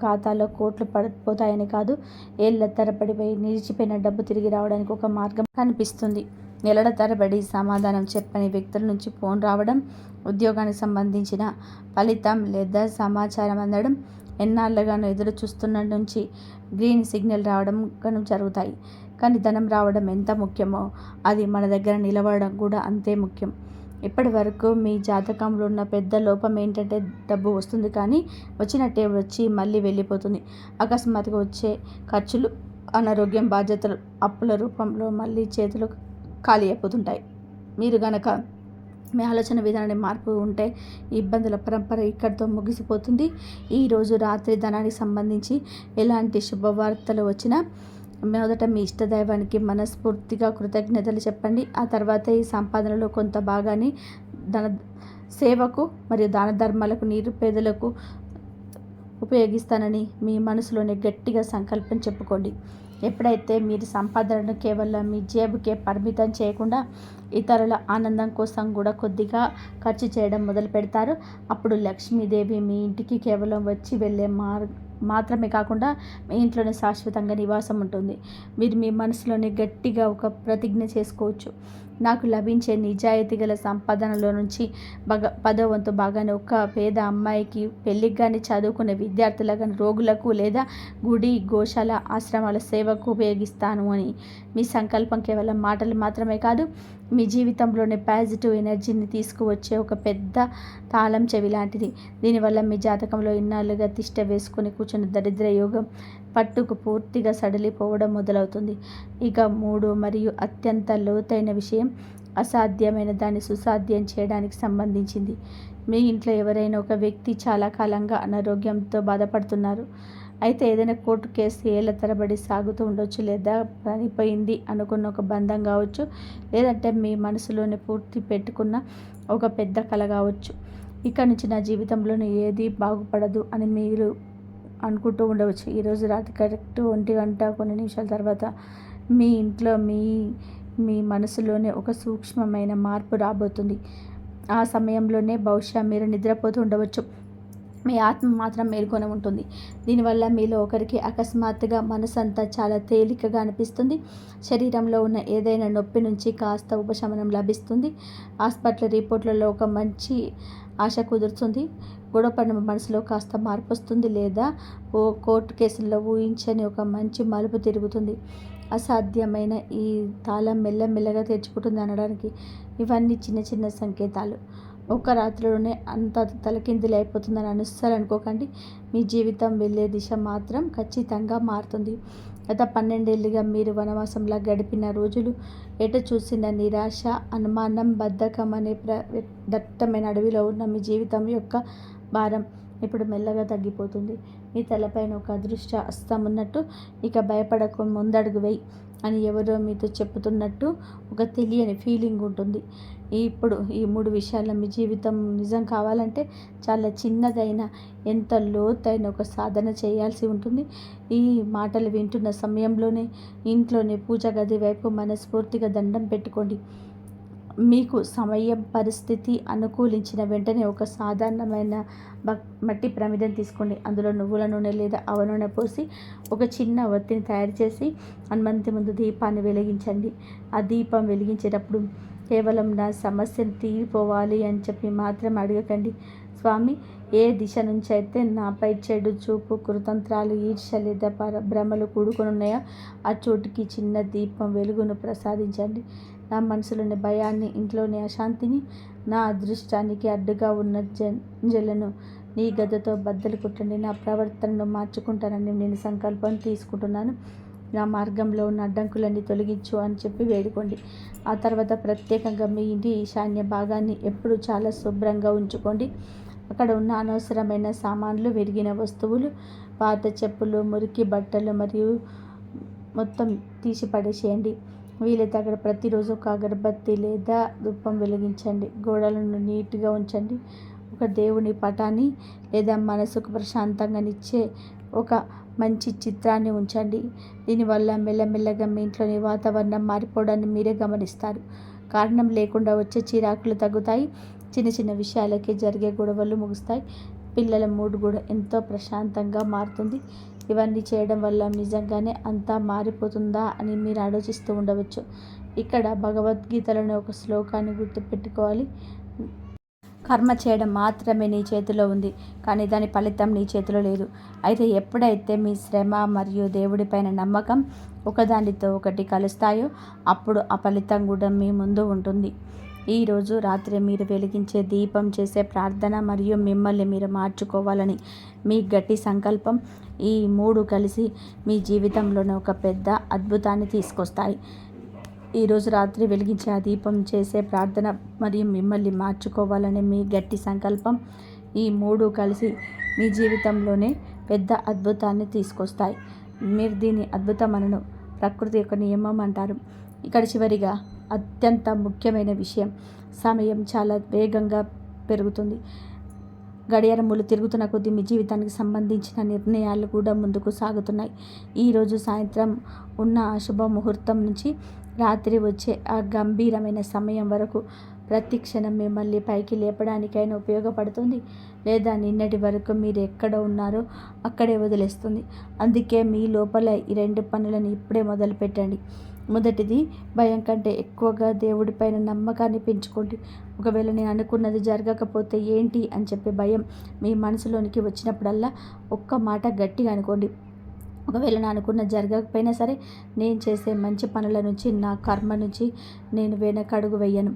ఖాతాలో కోట్లు పడిపోతాయని కాదు, ఏళ్ల తరబడి నిలిచిపోయిన డబ్బు తిరిగి రావడానికి ఒక మార్గం కనిపిస్తుంది. నెలల తరబడి సమాధానం చెప్పని వ్యక్తుల నుంచి ఫోన్ రావడం, ఉద్యోగానికి సంబంధించిన ఫలితం లేదా సమాచారం అందడం, ఎన్నాళ్ళుగానో ఎదురు చూస్తున్న నుంచి గ్రీన్ సిగ్నల్ రావడం జరుగుతాయి. కానీ ధనం రావడం ఎంత ముఖ్యమో అది మన దగ్గర నిలబడడం కూడా అంతే ముఖ్యం. ఇప్పటి వరకు మీ జాతకంలో ఉన్న పెద్ద లోపం ఏంటంటే డబ్బు వస్తుంది కానీ వచ్చినట్టే వచ్చి మళ్ళీ వెళ్ళిపోతుంది. అకస్మాత్తుగా వచ్చే ఖర్చులు, అనారోగ్యం, బాధ్యతలు, అప్పుల రూపంలో మళ్ళీ చేతులు ఖాళీ అయిపోతుంటాయి. మీరు గనక మీ ఆలోచన విధానాన్ని మార్పు ఉంటే ఇబ్బందుల పరంపర ఇక్కడితో ముగిసిపోతుంది. ఈరోజు రాత్రి ధనానికి సంబంధించి ఎలాంటి శుభవార్తలు వచ్చినా మొదట మీ ఇష్టదైవానికి మనస్ఫూర్తిగా కృతజ్ఞతలు చెప్పండి. ఆ తర్వాత ఈ సంపాదనలో కొంత భాగాన్ని ధన సేవకు మరియు దాన ధర్మాలకు, నిరుపేదలకు ఉపయోగిస్తానని మీ మనసులోనే గట్టిగా సంకల్పం చెప్పుకోండి. ఎప్పుడైతే మీరు సంపాదనను కేవలం మీ జేబుకే పరిమితం చేయకుండా ఇతరుల ఆనందం కోసం కూడా కొద్దిగా ఖర్చు చేయడం మొదలు పెడతారో అప్పుడు లక్ష్మీదేవి మీ ఇంటికి కేవలం వచ్చి వెళ్ళే మాత్రమే కాకుండా మీ ఇంట్లోనే శాశ్వతంగా నివాసం ఉంటుంది. మీరు మీ మనసులోనే గట్టిగా ఒక ప్రతిజ్ఞ చేసుకోవచ్చు. నాకు లభించే నిజాయితీ గల సంపాదనలో నుంచి 10వ వంతు భాగాన్ని ఒక పేద అమ్మాయికి, పెళ్ళికి కానీ, చదువుకునే విద్యార్థులకు కానీ, రోగులకు లేదా గుడి, గోశాల, ఆశ్రమాల సేవకు ఉపయోగిస్తాను అని మీ సంకల్పం కేవలం మాటలు మాత్రమే కాదు, మీ జీవితంలోనే పాజిటివ్ ఎనర్జీని తీసుకువచ్చే ఒక పెద్ద తాళం చెవి లాంటిది. దీనివల్ల మీ జాతకంలో ఇన్నాళ్ళుగా తిష్ట వేసుకొని కూర్చున్న దరిద్ర యోగం పట్టుకు పూర్తిగా సడలిపోవడం మొదలవుతుంది. ఇక 3 మరియు అత్యంత లోతైన విషయం అసాధ్యమైన దాన్ని సుసాధ్యం చేయడానికి సంబంధించింది. మీ ఇంట్లో ఎవరైనా ఒక వ్యక్తి చాలా కాలంగా అనారోగ్యంతో బాధపడుతున్నారు. అయితే ఏదైనా కోర్టు కేసు ఏళ్ళ తరబడి సాగుతూ ఉండొచ్చు, లేదా పనిపోయింది అనుకున్న ఒక బంధం కావచ్చు, లేదంటే మీ మనసులోనే పూర్తి పెట్టుకున్న ఒక పెద్ద కళ కావచ్చు. ఇక్కడ నుంచి నా జీవితంలోనే ఏది బాగుపడదు అని మీరు అనుకుంటూ ఉండవచ్చు. ఈరోజు రాత్రి కరెక్ట్ 1 గంట కొన్ని నిమిషాల తర్వాత మీ ఇంట్లో మీ మనసులోనే ఒక సూక్ష్మమైన మార్పు రాబోతుంది. ఆ సమయంలోనే బహుశా మీరు నిద్రపోతూ ఉండవచ్చు, మీ ఆత్మ మాత్రం మేల్కొని ఉంటుంది. దీనివల్ల మీలో ఒకరికి అకస్మాత్తుగా మనసంతా చాలా తేలికగా అనిపిస్తుంది. శరీరంలో ఉన్న ఏదైనా నొప్పి నుంచి కాస్త ఉపశమనం లభిస్తుంది. హాస్పిటల్ రిపోర్ట్లలో ఒక మంచి ఆశ కుదురుతుంది. గొడవపడిన మనసులో కాస్త మార్పు వస్తుంది, లేదా కోర్టు కేసుల్లో ఊహించని ఒక మంచి మలుపు తిరుగుతుంది. అసాధ్యమైన ఈ తాళం మెల్లమెల్లగా తెరుచుకుంటుంది అనడానికి ఇవన్నీ చిన్న చిన్న సంకేతాలు. ఒక రాత్రిలోనే అంత తలకిందులు అయిపోతుందని అస్సలు అనుకోకండి. మీ జీవితం వెళ్ళే దిశ మాత్రం ఖచ్చితంగా మారుతుంది. గత 12 ఏళ్ళుగా మీరు వనవాసంలా గడిపిన రోజులు, ఎటు చూసిన నిరాశ, అనుమానం, బద్ధకం అనే దట్టమైన అడవిలో ఉన్న మీ జీవితం యొక్క భారం ఇప్పుడు మెల్లగా తగ్గిపోతుంది. మీ తలపైన ఒక అదృష్ట హస్తం ఉన్నట్టు, ఇక భయపడకు, ముందడుగు వేయి అని ఎవరో మీతో చెప్తున్నట్టు ఒక తెలియని ఫీలింగ్ ఉంటుంది. ఇప్పుడు ఈ 3 విషయాల్లో మీ జీవితం నిజం కావాలంటే చాలా చిన్నదైన, ఎంత లోతైన ఒక సాధన చేయాల్సి ఉంటుంది. ఈ మాటలు వింటున్న సమయంలోనే ఇంట్లోని పూజ గది వైపు మనస్ఫూర్తిగా దండం పెట్టుకోండి. మీకు సమయం, పరిస్థితి అనుకూలించిన వెంటనే ఒక సాధారణమైన మట్టి ప్రమిదం తీసుకోండి. అందులో నువ్వుల నూనె లేదా ఆవ నూనె పోసి ఒక చిన్న ఒత్తిని తయారు చేసి హనుమంతుని ముందు దీపాన్ని వెలిగించండి. ఆ దీపం వెలిగించేటప్పుడు కేవలం నా సమస్యను తీరిపోవాలి అని చెప్పి మాత్రం అడగకండి. స్వామి, ఏ దిశ నుంచి అయితే నాపై చెడు చూపు, కుతంత్రాలు, ఈర్ష్య లేదా భ్రమలు కూడుకొని ఉన్నాయో ఆ చోటుకి చిన్న దీపం వెలుగును ప్రసాదించండి. నా మనసులోని భయాన్ని, ఇంట్లోని అశాంతిని, నా అదృష్టానికి అడ్డుగా ఉన్న జలను నీ గదతో బద్దలు కొట్టండి. నా ప్రవర్తనను మార్చుకుంటానని నేను సంకల్పం తీసుకుంటున్నాను. నా మార్గంలో ఉన్న అడ్డంకులన్నీ తొలగించు అని చెప్పి వేడుకోండి. ఆ తర్వాత ప్రత్యేకంగా మీ ఇంటి ఈశాన్య భాగాన్ని ఎప్పుడు చాలా శుభ్రంగా ఉంచుకోండి. అక్కడ ఉన్న అనవసరమైన సామాన్లు, విరిగిన వస్తువులు, పాత చెప్పులు, మురికి బట్టలు మరియు మొత్తం తీసి పడేసేయండి. వీలైతే అక్కడ ప్రతిరోజు ఒక అగరబత్తి లేదా ధూపం వెలిగించండి. గోడలను నీట్గా ఉంచండి. ఒక దేవుని పటాన్ని లేదా మనసుకు ప్రశాంతంగానిచ్చే ఒక మంచి చిత్రాన్ని ఉంచండి. దీనివల్ల మెల్లమెల్లగా మీ ఇంట్లోని వాతావరణం మారిపోవడాన్ని మీరే గమనిస్తారు. కారణం లేకుండా వచ్చే చిరాకులు తగ్గుతాయి. చిన్న చిన్న విషయాలకే జరిగే గొడవలు ముగుస్తాయి. పిల్లల మూడ్ కూడా ఎంతో ప్రశాంతంగా మారుతుంది. ఇవన్నీ చేయడం వల్ల నిజంగానే అంతా మారిపోతుందా అని మీరు ఆలోచిస్తూ ఉండవచ్చు. ఇక్కడ భగవద్గీతలోని ఒక శ్లోకాన్ని గుర్తుపెట్టుకోవాలి. కర్మ చేయడం మాత్రమే నీ చేతిలో ఉంది, కానీ దాని ఫలితం నీ చేతిలో లేదు. అయితే ఎప్పుడైతే మీ శ్రమ మరియు దేవుడిపైన నమ్మకం ఒకదానితో ఒకటి కలుస్తాయో అప్పుడు ఆ ఫలితం కూడా మీ ముందు ఉంటుంది. ఈరోజు రాత్రి మీరు వెలిగించే దీపం, చేసే ప్రార్థన మరియు మిమ్మల్ని మీరు మార్చుకోవాలని మీ గట్టి సంకల్పం, ఈ 3 కలిసి మీ జీవితంలోనే ఒక పెద్ద అద్భుతాన్ని తీసుకొస్తాయి. ఈరోజు రాత్రి వెలిగించే ఆ దీపం, చేసే ప్రార్థన మరియు మిమ్మల్ని మార్చుకోవాలనే మీ గట్టి సంకల్పం, ఈ 3 కలిసి మీ జీవితంలోనే పెద్ద అద్భుతాన్ని తీసుకొస్తాయి. మీరు దీన్ని అద్భుతం అనను, ప్రకృతి యొక్క నియమం అంటారు. ఇక్కడ చివరిగా అత్యంత ముఖ్యమైన విషయం, సమయం చాలా వేగంగా పెరుగుతుంది. గడియారములు తిరుగుతున్న కొద్దీ మీ జీవితానికి సంబంధించిన నిర్ణయాలు కూడా ముందుకు సాగుతున్నాయి. ఈరోజు సాయంత్రం ఉన్న ఆ శుభ ముహూర్తం నుంచి రాత్రి వచ్చే ఆ గంభీరమైన సమయం వరకు ప్రతి క్షణం మిమ్మల్ని పైకి లేపడానికైనా ఉపయోగపడుతుంది, లేదా నిన్నటి వరకు మీరు ఎక్కడ ఉన్నారో అక్కడే వదిలేస్తుంది. అందుకే మీ లోపల ఈ 2 పనులను ఇప్పుడే మొదలు పెట్టండి. మొదటిది, భయం కంటే ఎక్కువగా దేవుడిపైన నమ్మకాన్ని పెంచుకోండి. ఒకవేళ నేను అనుకున్నది జరగకపోతే ఏంటి అని చెప్పే భయం మీ మనసులోనికి వచ్చినప్పుడల్లా ఒక్క మాట గట్టిగా అనుకోండి, ఒకవేళ నేను అనుకున్నది జరగకపోయినా సరే నేను చేసే మంచి పనుల నుంచి, నా కర్మ నుంచి నేను వెనకడుగు వేయను.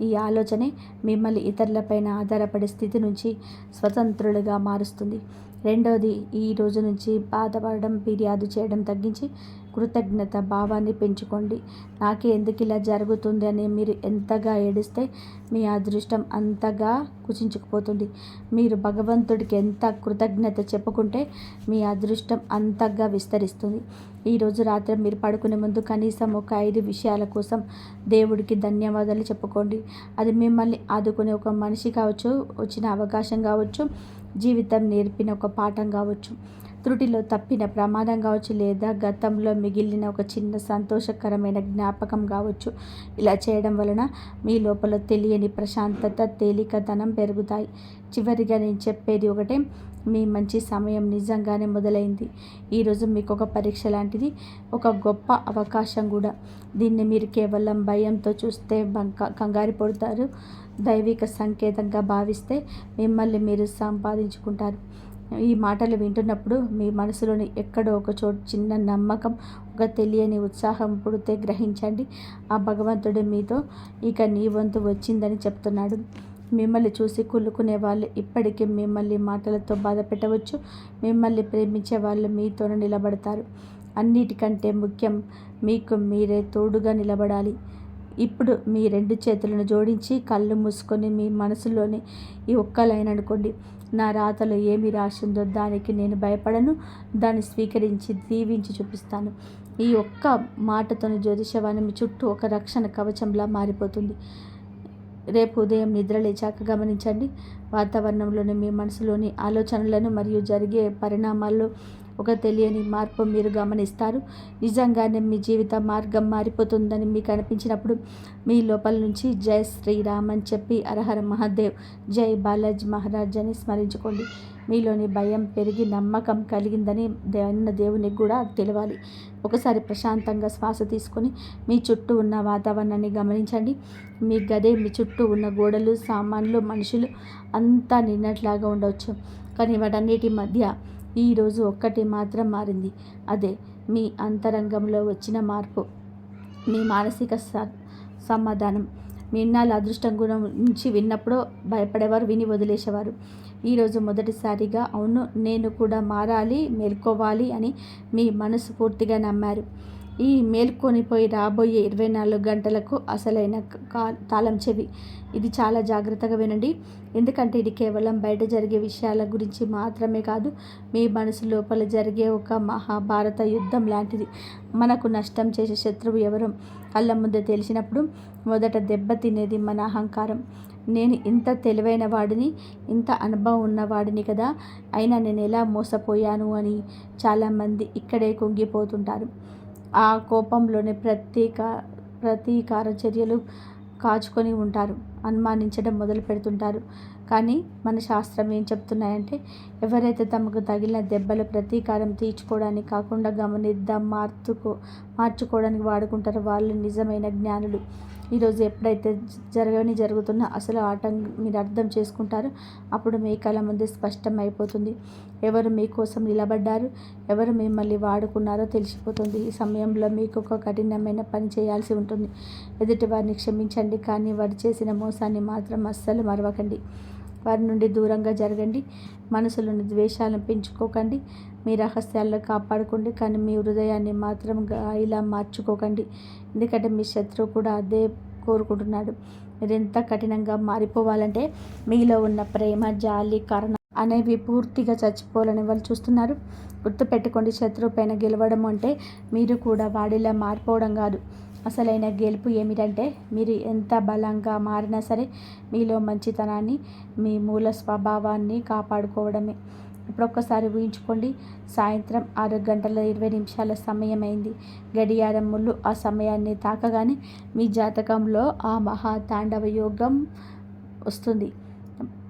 ఈ ఆలోచనే మిమ్మల్ని ఇతరులపైన ఆధారపడే స్థితి నుంచి స్వతంత్రులుగా మారుస్తుంది. రెండవది, ఈ రోజు నుంచి బాధపడడం, ఫిర్యాదు చేయడం తగ్గించి కృతజ్ఞత భావాన్ని పెంచుకోండి. నాకే ఎందుకు ఇలా జరుగుతుంది అని మీరు ఎంతగా ఏడిస్తే మీ అదృష్టం అంతగా కుచించుకుపోతుంది. మీరు భగవంతుడికి ఎంత కృతజ్ఞత చెప్పుకుంటే మీ అదృష్టం అంతగా విస్తరిస్తుంది. ఈరోజు రాత్రి మీరు పడుకునే ముందు కనీసం ఒక 5 విషయాల కోసం దేవుడికి ధన్యవాదాలు చెప్పుకోండి. అది మిమ్మల్ని ఆదుకునే ఒక మనిషి కావచ్చు, వచ్చిన అవకాశం కావచ్చు, జీవితం నేర్పిన ఒక పాఠం కావచ్చు, త్రుటిలో తప్పిన ప్రమాదం కావచ్చు, లేదా గతంలో మిగిలిన ఒక చిన్న సంతోషకరమైన జ్ఞాపకం కావచ్చు. ఇలా చేయడం వలన మీ లోపల తెలియని ప్రశాంతత, తేలికతనం పెరుగుతాయి. చివరిగా నేను చెప్పేది ఒకటే, మీ మంచి సమయం నిజంగానే మొదలైంది. ఈరోజు మీకు ఒక పరీక్ష లాంటిది, ఒక గొప్ప అవకాశం కూడా. దీన్ని మీరు కేవలం భయంతో చూస్తే కంగారు పడతారు. దైవిక సంకేతంగా భావిస్తే మిమ్మల్ని మీరు సంపాదించుకుంటారు. ఈ మాటలు వింటున్నప్పుడు మీ మనసులోని ఎక్కడో ఒక చోటు చిన్న నమ్మకం, ఒక తెలియని ఉత్సాహం పుడితే గ్రహించండి. ఆ భగవంతుడు మీతో ఇక నీ వంతు వచ్చిందని చెప్తున్నాడు. మిమ్మల్ని చూసి కుళ్ళుకునే వాళ్ళు ఇప్పటికీ మిమ్మల్ని మాటలతో బాధ పెట్టవచ్చు. మిమ్మల్ని ప్రేమించే వాళ్ళు మీతోనే నిలబడతారు. అన్నిటికంటే ముఖ్యం, మీకు మీరే తోడుగా నిలబడాలి. ఇప్పుడు మీ 2 చేతులను జోడించి కళ్ళు మూసుకొని మీ మనసులోని ఈ ఒక్క లైన్ అనుకోండి. నా రాతలో ఏమి రాసిందో దానికి నేను భయపడను, దాన్ని స్వీకరించి దీవించి చూపిస్తాను. ఈ ఒక్క మాటతోని జ్యోతిషవాణి మీ చుట్టూ ఒక రక్షణ కవచంలా మారిపోతుంది. రేపు ఉదయం నిద్ర లేచాక గమనించండి. వాతావరణంలోని మీ మనసులోని ఆలోచనలను మరియు జరిగే పరిణామాల్లో ఒక తెలియని మార్పు మీరు గమనిస్తారు. నిజంగానే మీ జీవిత మార్గం మారిపోతుందని మీకు అనిపించినప్పుడు మీ లోపల నుంచి జై శ్రీరామ్ అని చెప్పి హరహర మహాదేవ్, జై బాలాజీ మహారాజ్ అని స్మరించుకోండి. మీలోని భయం పెరిగి నమ్మకం కలిగిందని దేవునికి కూడా తెలవాలి. ఒకసారి ప్రశాంతంగా శ్వాస తీసుకొని మీ చుట్టూ ఉన్న వాతావరణాన్ని గమనించండి. మీ గదే, మీ చుట్టూ ఉన్న గోడలు, సామాన్లు, మనుషులు అంతా నిన్నట్లాగా ఉండవచ్చు. కానీ వాటన్నిటి మధ్య ఈరోజు ఒక్కటి మాత్రం మారింది. అదే మీ అంతరంగంలో వచ్చిన మార్పు, మీ మానసిక సమాధానం. మీ ఇన్నాళ్ళ అదృష్టం గురించి విన్నప్పుడు భయపడేవారు, విని వదిలేసేవారు. ఈరోజు మొదటిసారిగా అవును నేను కూడా మారాలి, మేల్కోవాలి అని మీ మనసు పూర్తిగా నమ్మారు. ఈ మేల్కొనిపోయి రాబోయే 24 గంటలకు అసలైన తాళం చెవి. ఇది చాలా జాగ్రత్తగా వినండి. ఎందుకంటే ఇది కేవలం బయట జరిగే విషయాల గురించి మాత్రమే కాదు, మీ మనసు లోపల జరిగే ఒక మహాభారత యుద్ధం లాంటిది. మనకు నష్టం చేసే శత్రువు ఎవరో కళ్ళ ముందే తెలిసినప్పుడు మొదట దెబ్బ తినేది మన అహంకారం. నేను ఇంత తెలివైన వాడిని, ఇంత అనుభవం ఉన్నవాడిని కదా, అయినా నేను ఎలా మోసపోయాను అని చాలామంది ఇక్కడే కుంగిపోతుంటారు. ఆ కోపంలోనే ప్రతీకార చర్యలు కాచుకొని ఉంటారు, అనుమానించడం మొదలు పెడుతుంటారు. కానీ మన శాస్త్రం ఏం చెప్తున్నాయంటే, ఎవరైతే తమకు తగిలిన దెబ్బలు ప్రతీకారం తీర్చుకోవడానికి కాకుండా గమనిద్దాం మార్చుకోవడానికి వాడుకుంటారో వాళ్ళు నిజమైన జ్ఞానులు. ఈరోజు ఎప్పుడైతే జరుగుతున్న అసలు ఆటం మీరు అర్థం చేసుకుంటారో అప్పుడు మీ కళ్ళ ముందే స్పష్టం అయిపోతుంది. ఎవరు మీకోసం నిలబడ్డారు, ఎవరు మిమ్మల్ని వాడుకున్నారో తెలిసిపోతుంది. ఈ సమయంలో మీకు ఒక కఠినమైన పని చేయాల్సి ఉంటుంది. ఎదుటి వారిని క్షమించండి, కానీ వారు చేసిన మోసాన్ని మాత్రం అస్సలు మరవకండి. వారి నుండి దూరంగా జరగండి. మనసులోని ద్వేషాలను పెంచుకోకండి. మీ రహస్యాల్లో కాపాడుకోండి, కానీ మీ హృదయాన్ని మాత్రం ఇలా మార్చుకోకండి. ఎందుకంటే మీ శత్రువు కూడా అదే కోరుకుంటున్నాడు. మీరు ఎంత కఠినంగా మారిపోవాలంటే మీలో ఉన్న ప్రేమ, జాలి, కరుణ అనేవి పూర్తిగా చచ్చిపోవాలని వాళ్ళు చూస్తున్నారు. గుర్తుపెట్టుకోండి, శత్రువు పైన గెలవడం అంటే మీరు కూడా వాడిలా మారిపోవడం కాదు. అసలైన గెలుపు ఏమిటంటే మీరు ఎంత బలంగా మారినా సరే మీలో మంచితనాన్ని, మీ మూల స్వభావాన్ని కాపాడుకోవడమే. ఇప్పుడు ఒక్కసారి ఊహించుకోండి, సాయంత్రం 6:20 సమయం అయింది. గడియారం ముళ్ళు ఆ సమయాన్ని తాకగానే మీ జాతకంలో ఆ మహా తాండవ యోగం వస్తుంది.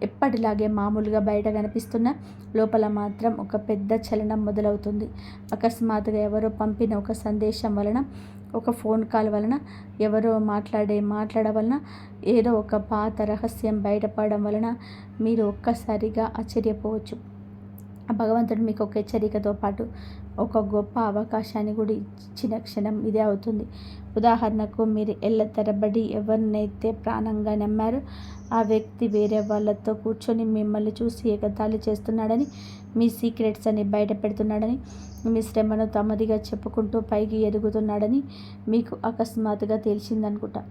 ఎప్పటిలాగే మామూలుగా బయట కనిపిస్తున్న లోపల మాత్రం ఒక పెద్ద చలనం మొదలవుతుంది. అకస్మాత్తుగా ఎవరో పంపిన ఒక సందేశం వలన, ఒక ఫోన్ కాల్ వలన, ఎవరో మాట్లాడ వలన, ఏదో ఒక పాత రహస్యం బయటపడడం వలన మీరు ఒక్కసారిగా ఆశ్చర్యపోవచ్చు. భగవంతుడు మీకు ఒక హెచ్చరికతో పాటు ఒక గొప్ప అవకాశాన్ని కూడా ఇచ్చిన క్షణం ఇదే అవుతుంది. ఉదాహరణకు, మీరు ఏళ్ల తరబడి ఎవరినైతే ప్రాణంగా నమ్మారో ఆ వ్యక్తి వేరే వాళ్ళతో కూర్చొని మిమ్మల్ని చూసి ఎగతాళి చేస్తున్నాడని, మీ సీక్రెట్స్ అని బయట పెడుతున్నాడని, మీ శ్రమను తమదిగా చెప్పుకుంటూ పైకి ఎదుగుతున్నాడని మీకు అకస్మాత్తుగా తెలిసిందనుకుంటా.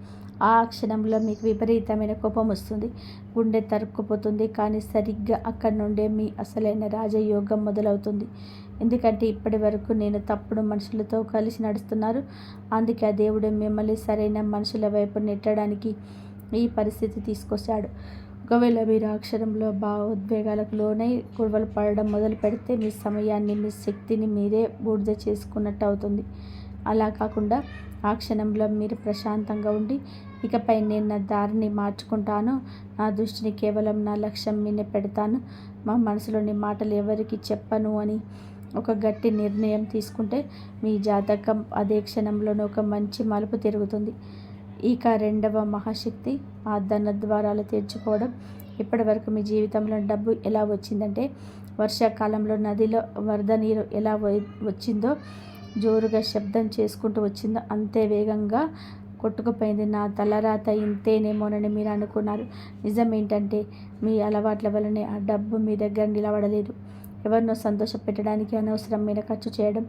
ఆ క్షణంలో మీకు విపరీతమైన కోపం వస్తుంది, గుండె తరుక్కుపోతుంది. కానీ సరిగ్గా అక్కడి నుండే మీ అసలైన రాజయోగం మొదలవుతుంది. ఎందుకంటే ఇప్పటి వరకు నేను తప్పుడు మనుషులతో కలిసి నడుస్తున్నారు. అందుకే ఆ దేవుడు మిమ్మల్ని సరైన మనుషుల వైపు నెట్టడానికి ఈ పరిస్థితి తీసుకొచ్చాడు. ఒకవేళ మీరు ఆ క్షణంలో భావోద్వేగాలకు లోనై గొడవలు పడడం మొదలు పెడితే మీ సమయాన్ని, మీ శక్తిని మీరే బూడిద చేసుకున్నట్టు అవుతుంది. అలా కాకుండా ఆ క్షణంలో మీరు ప్రశాంతంగా ఉండి, ఇకపై నేను నా దారిని మార్చుకుంటాను, నా దృష్టిని కేవలం నా లక్ష్యం మీదే పెడతాను, మా మనసులోని మాటలు ఎవరికి చెప్పను అని ఒక గట్టి నిర్ణయం తీసుకుంటే మీ జాతకం అదే క్షణంలోనే ఒక మంచి మలుపు తిరుగుతుంది. ఇక రెండవ మహాశక్తి ఆ ధన ద్వారాలు తెరుచుకోవడం. ఇప్పటి వరకు మీ జీవితంలో డబ్బు ఎలా వచ్చిందంటే, వర్షాకాలంలో నదిలో వరద నీరు ఎలా వచ్చిందో, జోరుగా శబ్దం చేసుకుంటూ వచ్చిందో అంతే వేగంగా కొట్టుకుపోయింది. నా తలరాత ఇంతేనేమోనని మీరు అనుకున్నారు. నిజం ఏంటంటే, మీ అలవాట్ల వల్లనే ఆ డబ్బు మీ దగ్గర నిలబడలేదు. ఎవరినో సంతోషపెట్టడానికి అనవసరమైన ఖర్చు చేయడం,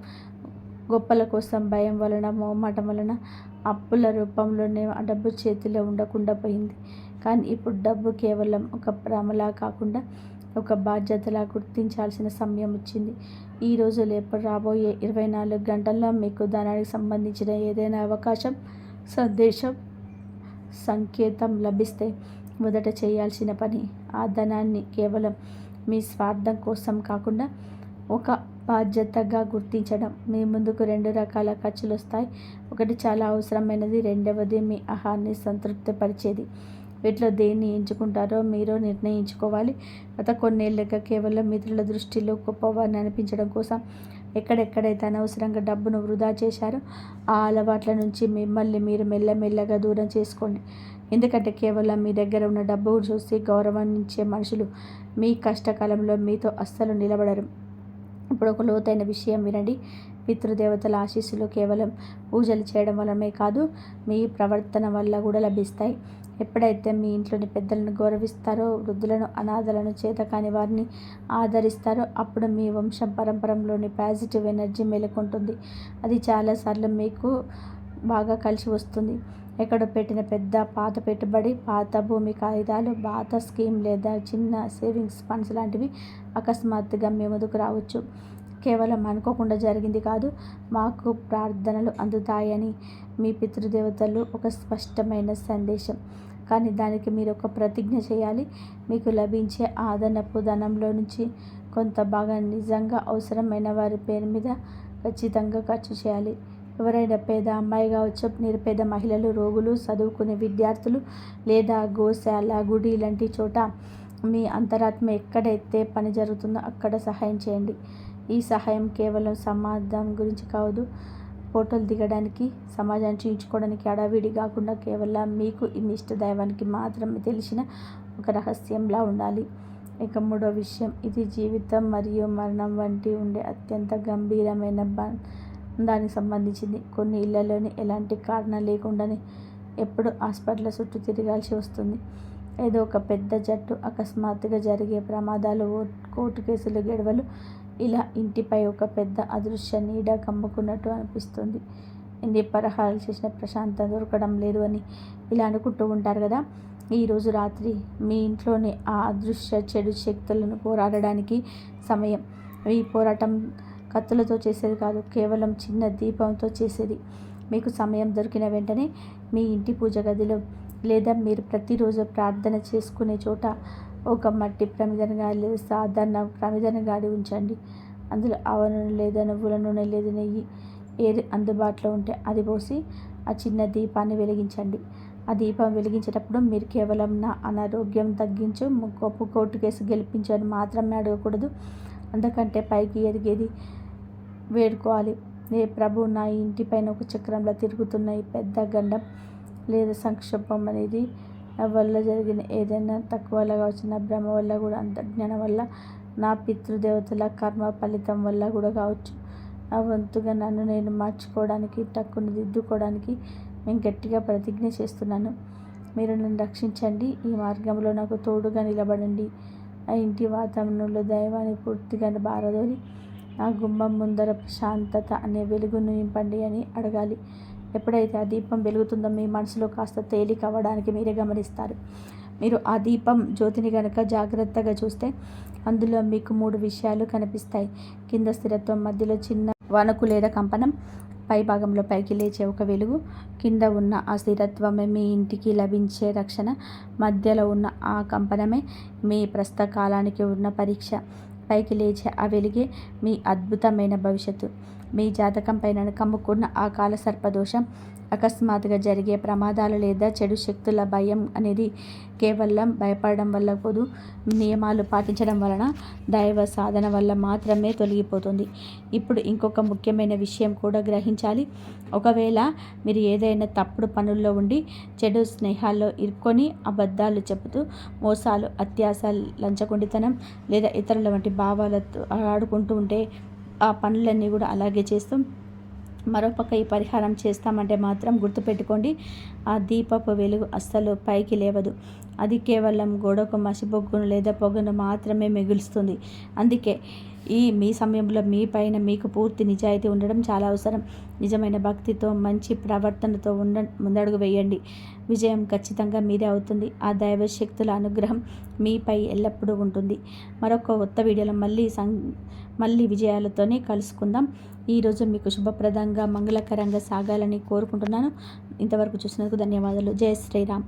గొప్పల కోసం భయం వలన, మొహమాటం వలన అప్పుల రూపంలోనే ఆ డబ్బు చేతిలో ఉండకుండా పోయింది. కానీ ఇప్పుడు డబ్బు కేవలం ఒక భ్రమలా కాకుండా ఒక బాధ్యతలా గుర్తించాల్సిన సమయం వచ్చింది. ఈరోజు లేపు రాబోయే 24 గంటల్లో మీకు ధనానికి సంబంధించిన ఏదైనా అవకాశం, సందేశం, సంకేతం లభిస్తే మొదట చేయాల్సిన పని ఆ ధనాన్ని కేవలం మీ స్వార్థం కోసం కాకుండా ఒక బాధ్యతగా గుర్తించడం. మీ ముందుకు 2 రకాల ఖర్చులు వస్తాయి. ఒకటి చాలా అవసరమైనది, రెండవది మీ ఆహాన్ని సంతృప్తిపరిచేది. వీటిలో దేన్ని ఎంచుకుంటారో మీరు నిర్ణయించుకోవాలి. గత కొన్నేళ్లుగా కేవలం ఇతరుల దృష్టిలో గొప్పవారిని అనిపించడం కోసం ఎక్కడెక్కడైతే అనవసరంగా డబ్బును వృధా చేశారో ఆ అలవాట్ల నుంచి మిమ్మల్ని మీరు మెల్లమెల్లగా దూరం చేసుకోండి. ఎందుకంటే కేవలం మీ దగ్గర ఉన్న డబ్బు చూసి గౌరవించే మనుషులు మీ కష్టకాలంలో మీతో అస్సలు నిలబడరు. ఇప్పుడు ఒక లోతైన విషయం వినండి. పితృదేవతల ఆశీస్సులు కేవలం పూజలు చేయడం వల్లనే కాదు, మీ ప్రవర్తన వల్ల కూడా లభిస్తాయి. ఎప్పుడైతే మీ ఇంట్లోని పెద్దలను గౌరవిస్తారో, వృద్ధులను, అనాథలను, చేతకాని వారిని ఆదరిస్తారో అప్పుడు మీ వంశం పరంపరలోని పాజిటివ్ ఎనర్జీ మేలుకుంటుంది. అది చాలాసార్లు మీకు బాగా కలిసి వస్తుంది. ఎక్కడో పెట్టిన పెద్ద పాత పెట్టుబడి, పాత భూమి కాగితాలు, పాత స్కీమ్ లేదా చిన్న సేవింగ్స్ ఫండ్స్ లాంటివి అకస్మాత్తుగా మీ ముందుకు రావచ్చు. కేవలం అనుకోకుండా జరిగింది కాదు, మాకు ప్రార్థనలు అందుతాయని మీ పితృదేవతలు ఒక స్పష్టమైన సందేశం. కానీ దానికి మీరు ఒక ప్రతిజ్ఞ చేయాలి. మీకు లభించే అదనపు ధనంలో నుంచి కొంత భాగాన్ని నిజంగా అవసరమైన వారి పేరు మీద ఖచ్చితంగా ఖర్చు చేయాలి. ఎవరైనా పేద అమ్మాయి కావచ్చు, నిరుపేద మహిళలు, రోగులు, చదువుకునే విద్యార్థులు లేదా గోశాల, గుడి లాంటి చోట మీ అంతరాత్మ ఎక్కడైతే పని జరుగుతుందో అక్కడ సహాయం చేయండి. ఈ సహాయం కేవలం సమాజం గురించి కాదు, ఫోటోలు దిగడానికి, సమాజాన్ని చూయించుకోవడానికి హడావిడి కాకుండా కేవలం మీకు మీ ఇష్ట దైవానికి మాత్రమే తెలిసిన ఒక రహస్యంలా ఉండాలి. ఇక మూడో విషయం, ఇది జీవితం మరియు మరణం వంటి ఉండే అత్యంత గంభీరమైన దానికి సంబంధించింది. కొన్ని ఇళ్లలోని ఎలాంటి కారణం లేకుండానే ఎప్పుడు హాస్పిటల్ చుట్టూ తిరగాల్సి వస్తుంది. ఏదో ఒక పెద్ద జట్టు, అకస్మాత్తుగా జరిగే ప్రమాదాలు, కోర్టు కేసులు, గొడవలు, ఇలా ఇంటిపై ఒక పెద్ద అదృశ్య నీడ కమ్ముకున్నట్టు అనిపిస్తుంది. ఎన్ని పరిహారాలు చేసినా ప్రశాంతత దొరకడం లేదు అని ఇలా అనుకుంటూ ఉంటారు కదా. ఈరోజు రాత్రి మీ ఇంట్లోనే ఆ అదృశ్య చెడు శక్తులను పోరాడడానికి సమయం. ఈ పోరాటం కత్తులతో చేసేది కాదు, కేవలం చిన్న దీపంతో చేసేది. మీకు సమయం దొరికిన వెంటనే మీ ఇంటి పూజ గదిలో లేదా మీరు ప్రతిరోజు ప్రార్థన చేసుకునే చోట ఒక మట్టి ప్రమిదను గాడి లేదా సాధారణ ప్రమిదను గాడి ఉంచండి. అందులో ఆవ నూనె లేదా నువ్వుల నూనె లేదా నెయ్యి ఏది అందుబాటులో ఉంటే అది పోసి ఆ చిన్న దీపాన్ని వెలిగించండి. ఆ దీపం వెలిగించేటప్పుడు మీరు కేవలం నా అనారోగ్యం తగ్గించు, కోర్టు కేసు గెలిపించు అని మాత్రమే అడగకూడదు. అందుకంటే పైకి ఎదిగేది వేడుకోవాలి. ఏ ప్రభు, నా ఇంటిపైన ఒక చక్రంలో తిరుగుతున్న ఈ పెద్ద గండం లేదా సంక్షోభం అనేది నా వల్ల జరిగిన ఏదైనా తక్కువలాగా వచ్చిన భ్రమ వల్ల కూడా, అంతజ్ఞానం వల్ల, నా పితృదేవతల కర్మ ఫలితం వల్ల కూడా కావచ్చు. ఆ వంతుగా నన్ను నేను మార్చుకోవడానికి, టక్కును దిద్దుకోవడానికి నేను గట్టిగా ప్రతిజ్ఞ చేస్తున్నాను. మీరు నన్ను రక్షించండి. ఈ మార్గంలో నాకు తోడుగా నిలబడండి. ఆ ఇంటి వాతావరణంలో దైవాన్ని పూర్తిగా బారదోలి ఆ గుమ్మం ముందర ప్రశాంతత అనే వెలుగును నింపండి అని అడగాలి. ఎప్పుడైతే ఆ దీపం వెలుగుతుందో మీ మనసులో కాస్త తేలిక అవ్వడానికి మీరే గమనిస్తారు. మీరు ఆ దీపం జ్యోతిని కనుక జాగ్రత్తగా చూస్తే అందులో మీకు 3 విషయాలు కనిపిస్తాయి. కింద స్థిరత్వం, మధ్యలో చిన్న వణుకు లేదా కంపనం, పై భాగంలో పైకి లేచే ఒక వెలుగు. కింద ఉన్న ఆ స్థిరత్వమే మీ ఇంటికి లభించే రక్షణ, మధ్యలో ఉన్న ఆ కంపనమే మీ ప్రస్తుత కాలానికి ఉన్న పరీక్ష, పైకి లేచే ఆ వెలుగే మీ అద్భుతమైన భవిష్యత్తు. మీ జాతకం పైన కమ్ముకున్న ఆ కాల సర్పదోషం, అకస్మాత్తుగా జరిగే ప్రమాదాలు లేదా చెడు శక్తుల భయం అనేది కేవలం భయపడడం వల్ల పోదు, నియమాలు పాటించడం వలన, దైవ సాధన వల్ల మాత్రమే తొలగిపోతుంది. ఇప్పుడు ఇంకొక ముఖ్యమైన విషయం కూడా గ్రహించాలి. ఒకవేళ మీరు ఏదైనా తప్పుడు పనుల్లో ఉండి, చెడు స్నేహాల్లో ఇరుక్కొని, అబద్ధాలు చెబుతూ, మోసాలు, అత్యాశ, లంచగొండితనం లేదా ఇతరుల వంటి భావాలతో ఆడుకుంటూ ఉంటే, ఆ పనులన్నీ కూడా అలాగే చేస్తూ మరోపక్క ఈ పరిహారం చేస్తామంటే మాత్రం గుర్తుపెట్టుకోండి, ఆ దీపపు వెలుగు అస్సలు పైకి లేవదు. అది కేవలం గోడకు మసిబొగ్గును లేదా పొగను మాత్రమే మిగులుస్తుంది. అందుకే మీ సమయంలో మీ పైన మీకు పూర్తి నిజాయితీ ఉండడం చాలా అవసరం. నిజమైన భక్తితో, మంచి ప్రవర్తనతో ముందడుగు వేయండి. విజయం ఖచ్చితంగా మీదే అవుతుంది. ఆ దైవ శక్తుల అనుగ్రహం మీపై ఎల్లప్పుడూ ఉంటుంది. మరొక కొత్త వీడియోలో మళ్ళీ విజయాలతోనే కలుసుకుందాం. ఈరోజు మీకు శుభప్రదంగా, మంగళకరంగా సాగాలని కోరుకుంటున్నాను. ఇంతవరకు చూసినందుకు ధన్యవాదాలు. జై శ్రీరామ్.